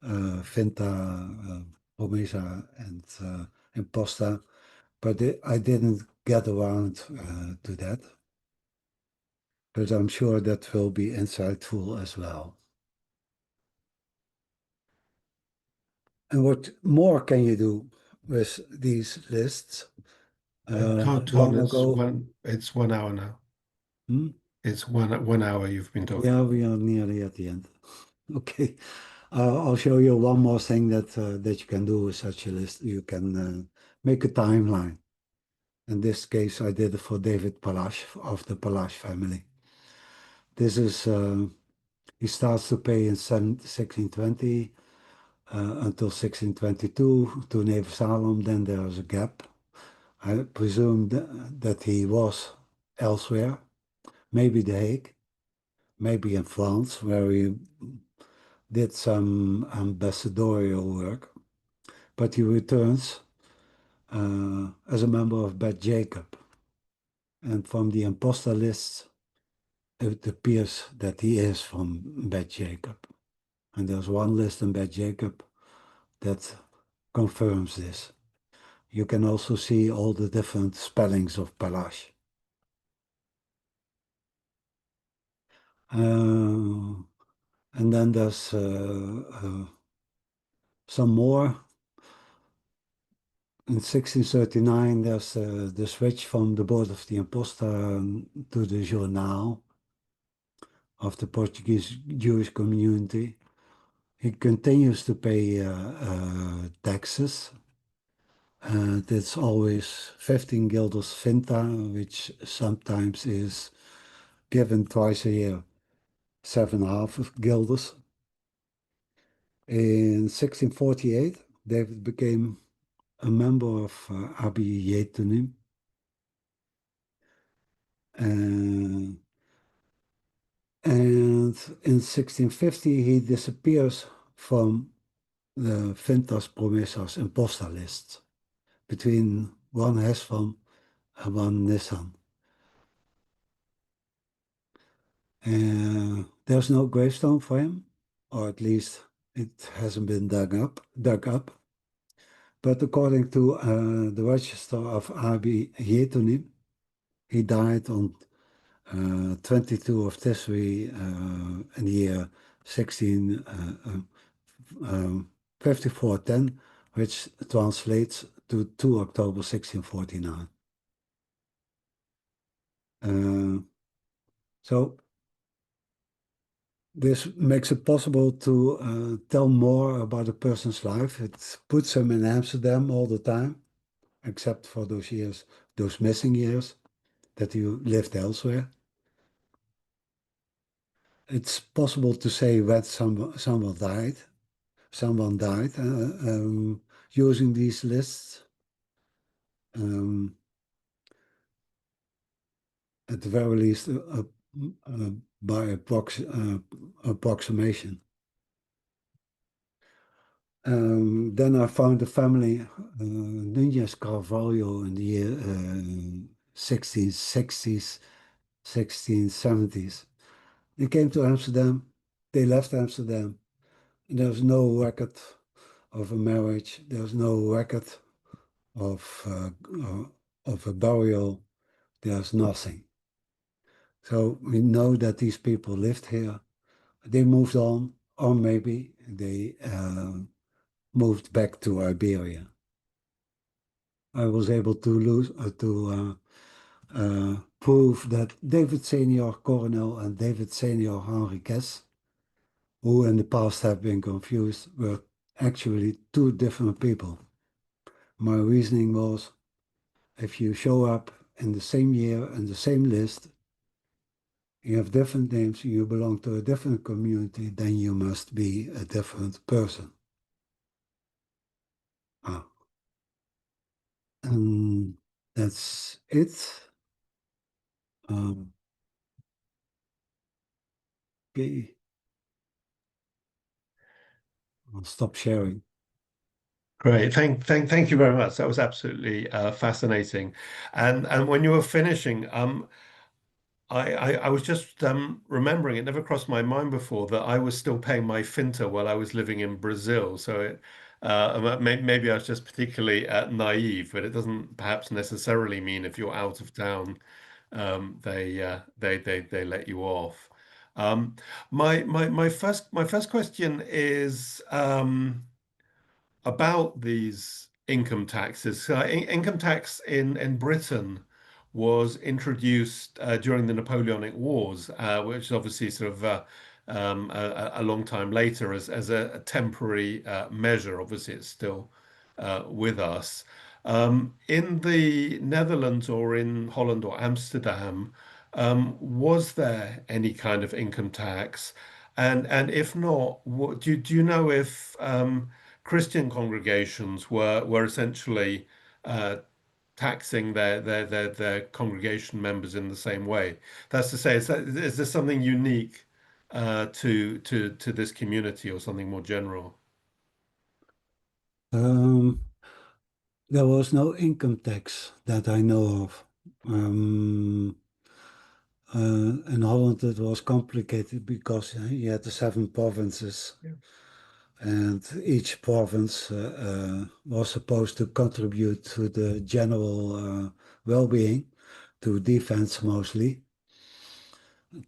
A: Finta, Promesa, and Imposta, but I didn't get around to that. But I'm sure that will be insightful as well. And what more can you do with these lists?
C: Ton, it's 1 hour now.
A: Hmm?
C: It's 1 hour you've been talking.
A: Yeah, we are nearly at the end. Okay. I'll show you one more thing that you can do with such a list. You can make a timeline. In this case, I did it for David Palash of the Palash family. This is, he starts to pay in 1620 until 1622 to Neve Salom. Then there's a gap. I presume that he was elsewhere, maybe The Hague, maybe in France, where he did some ambassadorial work, but he returns as a member of Beth Jacob. And from the Imposta lists, it appears that he is from Beth Jacob. And there's one list in Beth Jacob that confirms this. You can also see all the different spellings of Palash. And then there's some more. In 1639, there's the switch from the board of the Imposta to the Journal of the Portuguese Jewish community. He continues to pay taxes. And it's always 15 guilders Finta, which sometimes is given twice a year, 7.5 guilders. In 1648, David became a member of Abi Yetonim. And in 1650, he disappears from the Fintas, Promesas, and Imposta lists between one Hesvan and one Nissan. And there's no gravestone for him, or at least it hasn't been dug up. But according to the register of Abi Yetonim, he died on 22 of Tisri in the year 5410, which translates to 2 October 1649. So this makes it possible to tell more about a person's life. It puts him in Amsterdam all the time, except for those years, those missing years that he lived elsewhere. It's possible to say when someone died. Someone died using these lists. At the very least, by approximation. Then I found a family, Nunez Carvalho, in the year 1660s, 1670s. They came to Amsterdam, they left Amsterdam, and there was no record of a marriage, there was no record of a burial, there's nothing. So we know that these people lived here. They moved on, or maybe they moved back to Iberia. I was able to prove that David Senior Coronel and David Senior Henriques, who in the past have been confused, were actually two different people. My reasoning was, if you show up in the same year and the same list, you have different names, you belong to a different community, then you must be a different person. And that's it. Okay. I'll stop sharing.
C: Great. Thank you very much. That was absolutely fascinating. And when you were finishing, I was just remembering, it never crossed my mind before that I was still paying my Finta while I was living in Brazil. So maybe I was just particularly naive, but it doesn't perhaps necessarily mean if you're out of town, they let you off. My first question is about these income taxes. Income tax in Britain was introduced during the Napoleonic Wars, which is obviously sort of a long time later as a temporary measure. Obviously, it's still with us. In the Netherlands or in Holland or Amsterdam, was there any kind of income tax? And if not, do you know if Christian congregations were essentially taxing their congregation members in the same way? That's to say, is there something unique to this community or something more general?
A: There was no income tax that I know of. In Holland, it was complicated because you had the 7 provinces,
C: Yeah.
A: and each province was supposed to contribute to the general well-being, to defense mostly,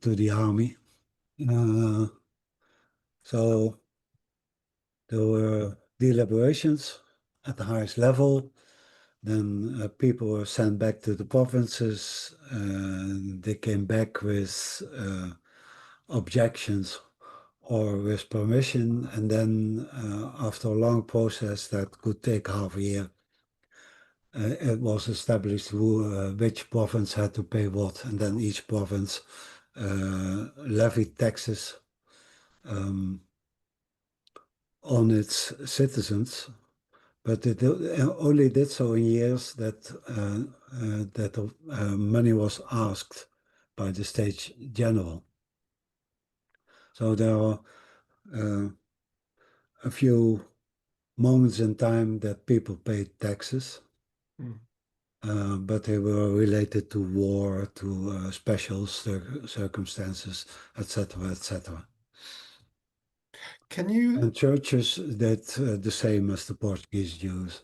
A: to the army. So there were deliberations at the highest level. Then people were sent back to the provinces. They came back with objections or with permission. And then after a long process that could take half a year, it was established which province had to pay what. And then each province levied taxes on its citizens. But it only did so in years that money was asked by the States General. So there are a few moments in time that people paid taxes, but they were related to war, to special circumstances, etc., etc.
C: Can you?
A: And churches did the same as the Portuguese Jews.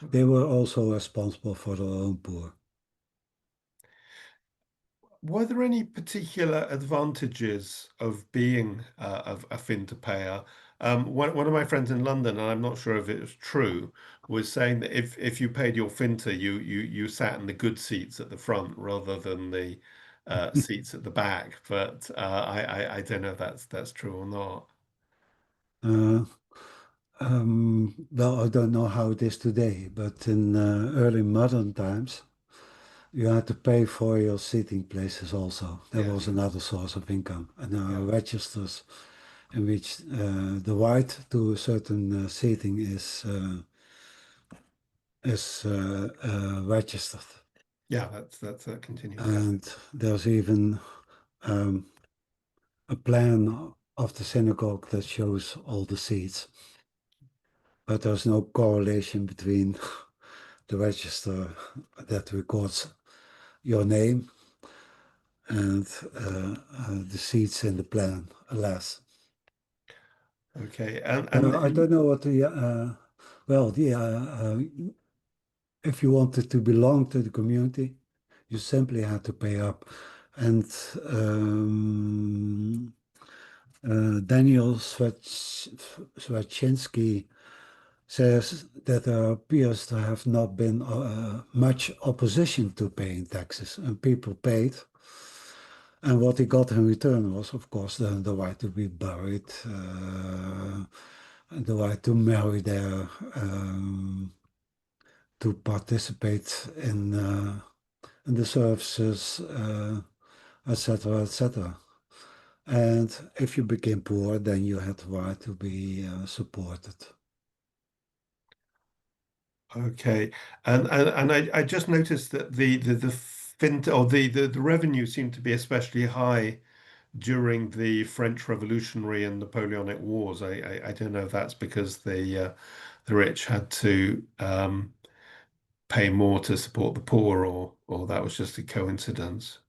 A: They were also responsible for their own poor.
C: Were there any particular advantages of being a Finta payer? One of my friends in London, and I'm not sure if it was true, was saying that if you paid your Finta, you sat in the good seats at the front rather than the seats at the back. But I don't know if that's true or not.
A: Uh, well, I don't know how it is today, but in early modern times, you had to pay for your seating places also. That
C: Yeah,
A: was another source of income. And there are
C: yeah.
A: registers in which the right to a certain seating is registered.
C: Yeah, that continues. Yeah.
A: And there's even um, a plan of the synagogue that shows all the seats, but there's no correlation between the register that records your name and the seats in the plan, alas.
C: Okay. And
A: I don't know what the, well, if you wanted to belong to the community, you simply had to pay up. And um, Daniel Swaczynski says that there appears to have not been much opposition to paying taxes, and people paid. And what he got in return was, of course, the right to be buried, the right to marry there, to participate in the services, etc., etc. And if you became poor, then you had the right to be supported.
C: okay. And I just noticed that the Finta or the revenue seemed to be especially high during the French Revolutionary and Napoleonic Wars. I don't know if that's because the rich had to pay more to support the poor, or that was just a coincidence.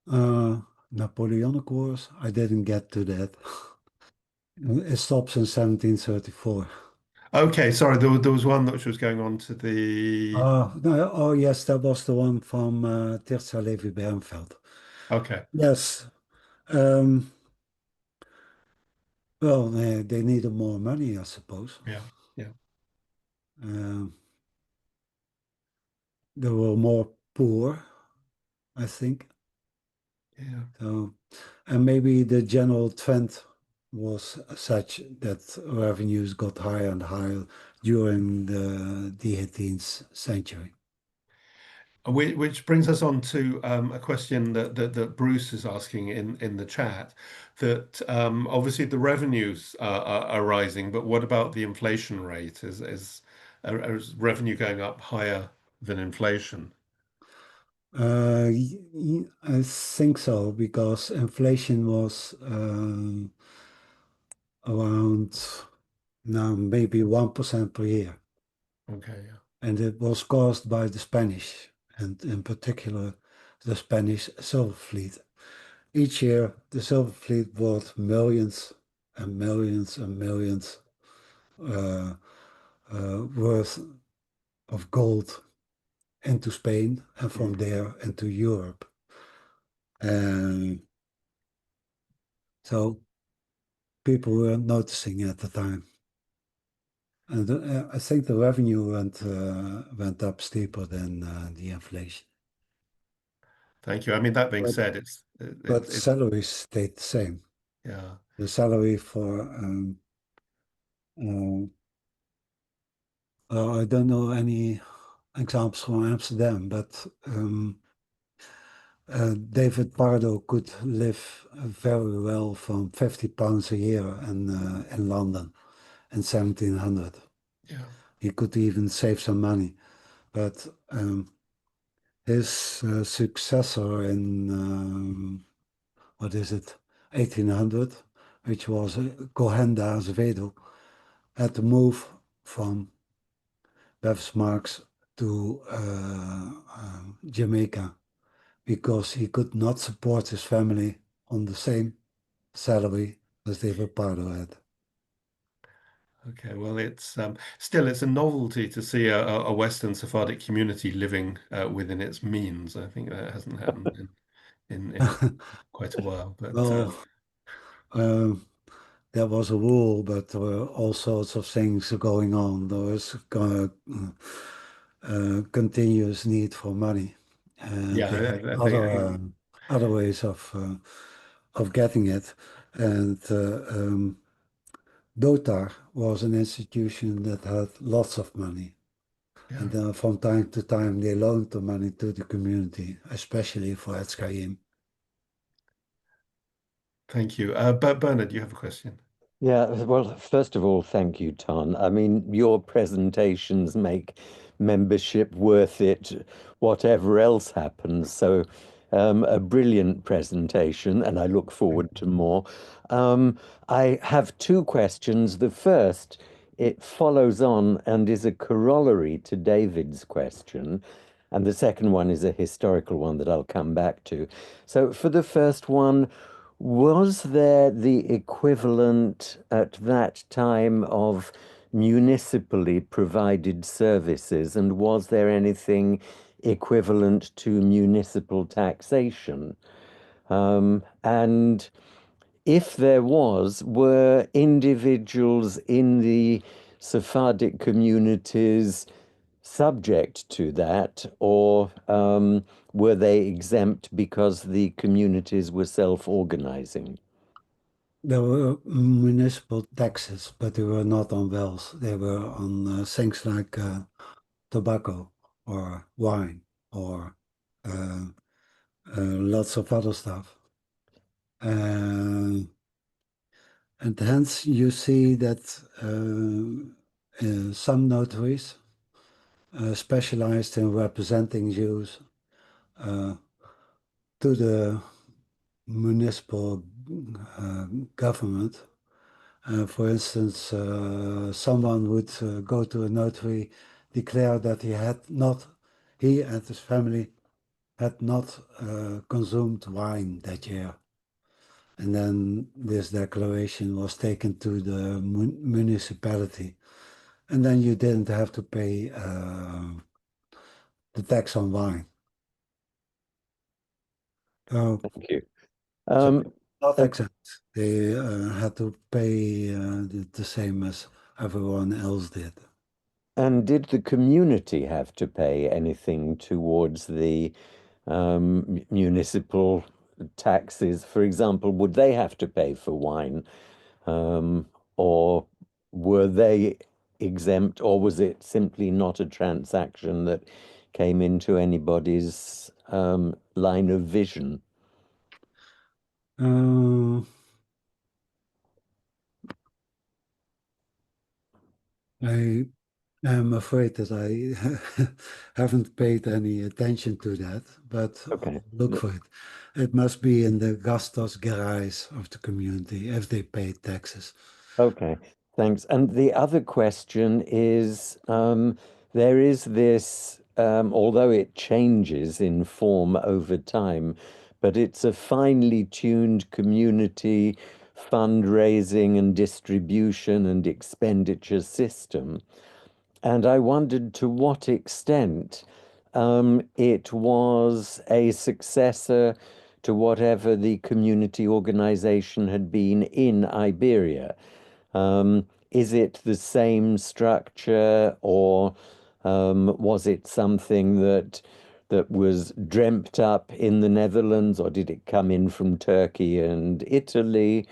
A: Uh, Napoleonic Wars, I didn't get to that. It stops in 1734.
C: Okay, sorry, there was one which was going on to the.
A: No, oh yes, that was the one from Tirza Levi Bernfeld.
C: Okay,
A: Yes. Um, well, they needed more money, I suppose.
C: yeah, yeah,
A: Um, they were more poor, I think.
C: yeah.
A: So, and maybe the general trend was such that revenues got higher and higher during the 18th century.
C: Which brings us on to a question that Bruce is asking in the chat. That obviously the revenues are rising, but what about the inflation rate? Is revenue going up higher than inflation?
A: I think so because inflation was around now maybe 1% per year,
C: Okay, yeah.
A: and it was caused by the Spanish, and in particular the Spanish silver fleet. Each year, the silver fleet brought millions and millions and millions uh, worth of gold into Spain and from
C: Mm.
A: there into Europe. And so people were noticing at the time. And I think the revenue went up steeper than the inflation.
C: Thank you. I mean, that being
A: But
C: said,
A: but
C: it
A: salaries stayed the same.
C: yeah.
A: The salary for uh, I don't know any examples from Amsterdam, but David Pardo could live very well from £50 a year in London in 1700.
C: Yeah.
A: He could even save some money, but his successor in what is it, 1800, which was Cohenda Azevedo, had to move from Marks to Jamaica because he could not support his family on the same salary as David Pardo had.
C: Okay, well, it's still it's a novelty to see a Western Sephardic community living within its means. I think that hasn't happened in quite a while. But
A: Well, um, there was a rule, but there were all sorts of things going on. There was continuous need for money, and
C: yeah,
A: they had
C: I think
A: other ways of getting it. And Dotar was an institution that had lots of money.
C: yeah.
A: And from time to time, they loaned the money to the community, especially for Etzchaim.
C: Thank you. But Bernard, you have a question.
D: Yeah, well, first of all, thank you, Ton. I mean, your presentations make membership worth it, whatever else happens. So, a brilliant presentation, and I look forward to more. Um, I have two questions. The first, it follows on and is a corollary to David's question. And the second one is a historical one that I'll come back to. So, for the first one, was there the equivalent at that time of municipally provided services, and was there anything equivalent to municipal taxation? And if there was, were individuals in the Sephardic communities subject to that, or were they exempt because the communities were self-organizing?
A: There were municipal taxes, but they were not on wells. They were on things like tobacco or wine or uh, lots of other stuff. And hence you see that some notaries specialized in representing Jews uh, to the municipal uh, government. For instance, someone would go to a notary, declare that he and his family had not consumed wine that year. And then this declaration was taken to the municipality. And then you didn't have to pay the tax on wine.
D: Thank you.
A: So
D: Um,
A: not
D: uh,
A: exempt. They had to pay the same as everyone else did.
D: and did the community have to pay anything towards the municipal taxes? For example, would they have to pay for wine? Or were they exempt, or was it simply not a transaction that came into anybody's line of vision?
A: Uh, I am afraid that I haven't paid any attention to that, but
D: Okay.
A: look for it. It must be in the gastos gerais of the community if they pay taxes.
D: Okay, thanks. And the other question is, there is this, although it changes in form over time, but it's a finely tuned community fundraising and distribution and expenditure system. And I wondered to what extent it was a successor to whatever the community organization had been in Iberia. Is it the same structure, or was it something that was dreamt up in the Netherlands, or did it come in from Turkey and Italy?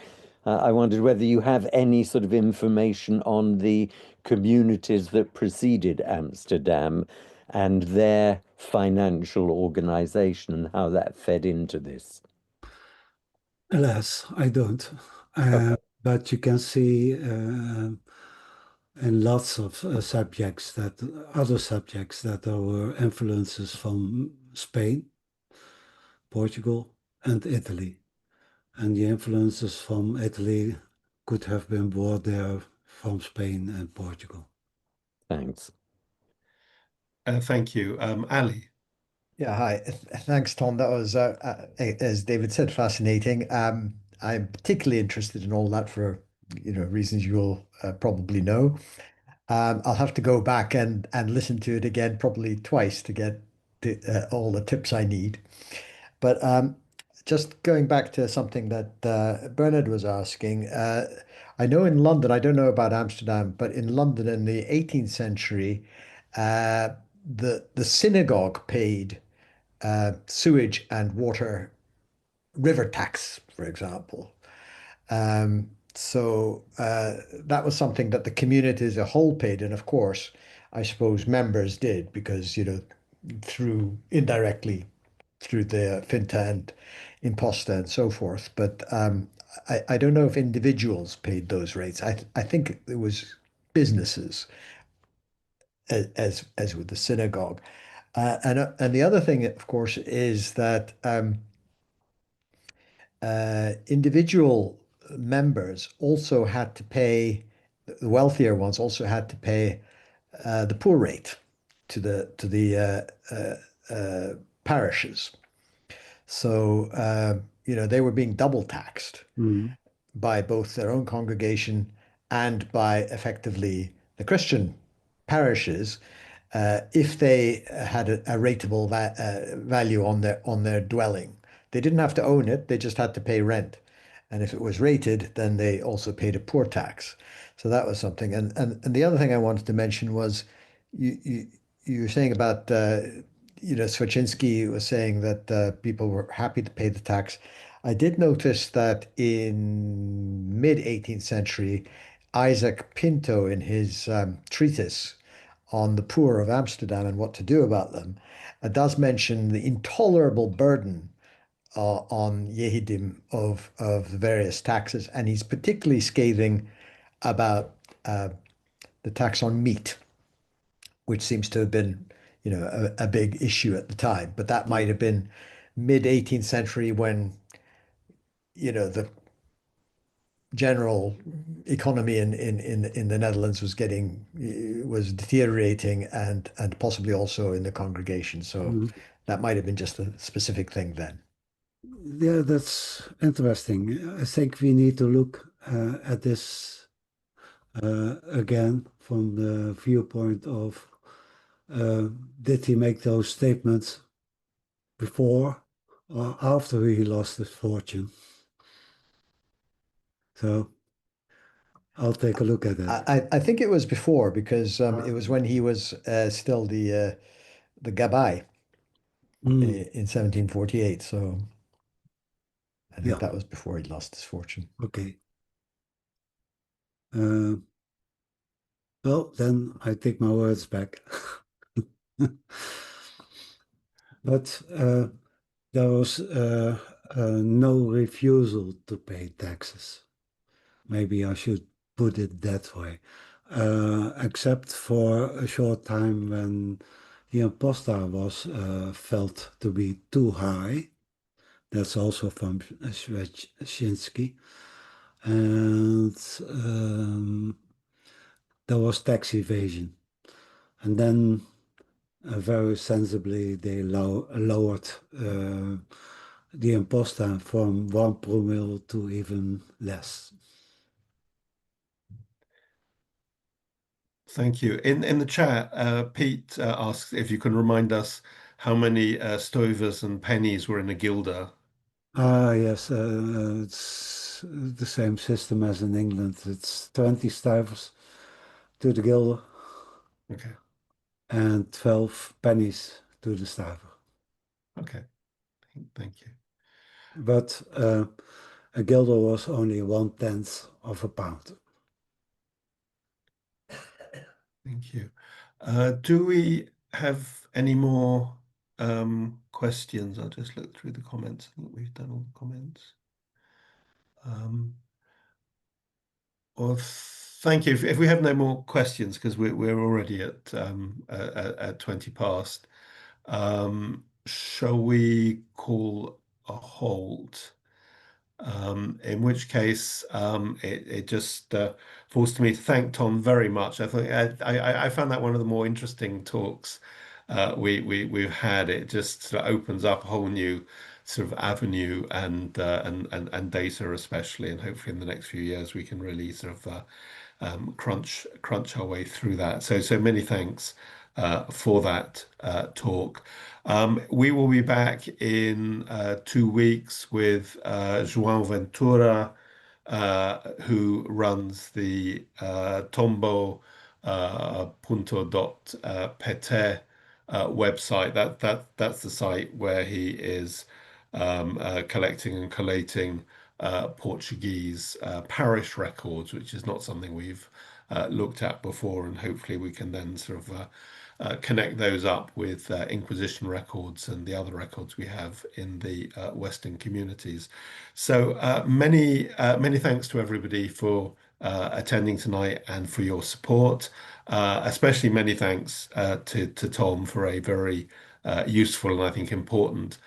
D: I wondered whether you have any sort of information on the communities that preceded Amsterdam and their financial organization and how that fed into this.
A: Alas, I don't.
D: Okay.
A: But you can see in lots of other subjects that there were influences from Spain, Portugal, and Italy. And the influences from Italy could have been brought there from Spain and Portugal.
D: Thanks.
C: Thank you, Ali.
E: Yeah, hi. Thanks, Tom. That was, as David said, fascinating. I'm particularly interested in all that for reasons you'll probably know. I'll have to go back and listen to it again, probably twice, to get all the tips I need. But just going back to something that Bernard was asking, I know in London, I don't know about Amsterdam, but in London in the 18th century, the synagogue paid sewage and water river tax, for example. So that was something that the community as a whole paid, and of course, I suppose members did because through indirectly through the Finta and Imposta and so forth. But I don't know if individuals paid those rates. I think it was businesses as with the synagogue. And the other thing, of course, is that individual members also had to pay, the wealthier ones also had to pay the poor rate to the parishes. So they were being double taxed
A: Mm.
E: by both their own congregation and by effectively the Christian parishes if they had a rateable value on their dwelling. They didn't have to own it; they just had to pay rent. And if it was rated, then they also paid a poor tax. So that was something. And the other thing I wanted to mention was you were saying about Swaczynski was saying that people were happy to pay the tax. I did notice that in mid 18th century, Isaac Pinto, in his treatise on the poor of Amsterdam and what to do about them, does mention the intolerable burden on Yehidim of the various taxes, and he's particularly scathing about the tax on meat, which seems to have been, a big issue at the time. But that might have been mid 18th century when, the general economy in the Netherlands was deteriorating and possibly also in the congregation. So
A: Mm.
E: that might have been just a specific thing then.
A: Yeah, that's interesting. I think we need to look at this again from the viewpoint of did he make those statements before or after he lost his fortune? So I'll take a look at it.
E: I think it was before because it was when he was still the Gabbai
A: Mm,
E: in 1748. So I think
A: yeah,
E: that was before he lost his fortune.
A: okay. Uh, well, then I take my words back. But there was no refusal to pay taxes. Maybe I should put it that way. Except for a short time when the imposta was felt to be too high. That's also from Shinsky. And there was tax evasion. And then very sensibly they lowered the imposta from 1 promille to even less.
C: Thank you. In the chat, Pete asks if you can remind us how many stovers and pennies were in a guilder.
A: Yes, it's the same system as in England. It's 20 stivers to the guilder
C: Okay.
A: and 12 pennies to the stiver.
C: Okay. Thank you.
A: But a guilder was only 1/10 of a pound.
C: Thank you. Do we have any more questions? I'll just look through the comments. I think we've done all the comments. Well, thank you. If we have no more questions, because we're already at 20 past, shall we call a halt? In which case, it just falls to me to thank Tom very much. I think I found that one of the more interesting talks we've had. It just sort of opens up a whole new sort of avenue and data especially, and hopefully in the next few years we can really sort of crunch our way through that. So many thanks for that talk. We will be back in 2 weeks with João Ventura, who runs the tombo.pt website. That's the site where he is collecting and collating Portuguese parish records, which is not something we've looked at before, and hopefully we can then sort of connect those up with Inquisition records and the other records we have in the Western communities. So many thanks to everybody for attending tonight and for your support. Especially many thanks to Tom for a very useful and I think important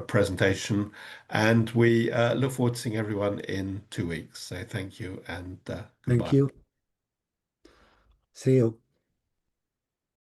C: presentation. And we look forward to seeing everyone in 2 weeks. So thank you and goodbye.
A: Thank you. See you.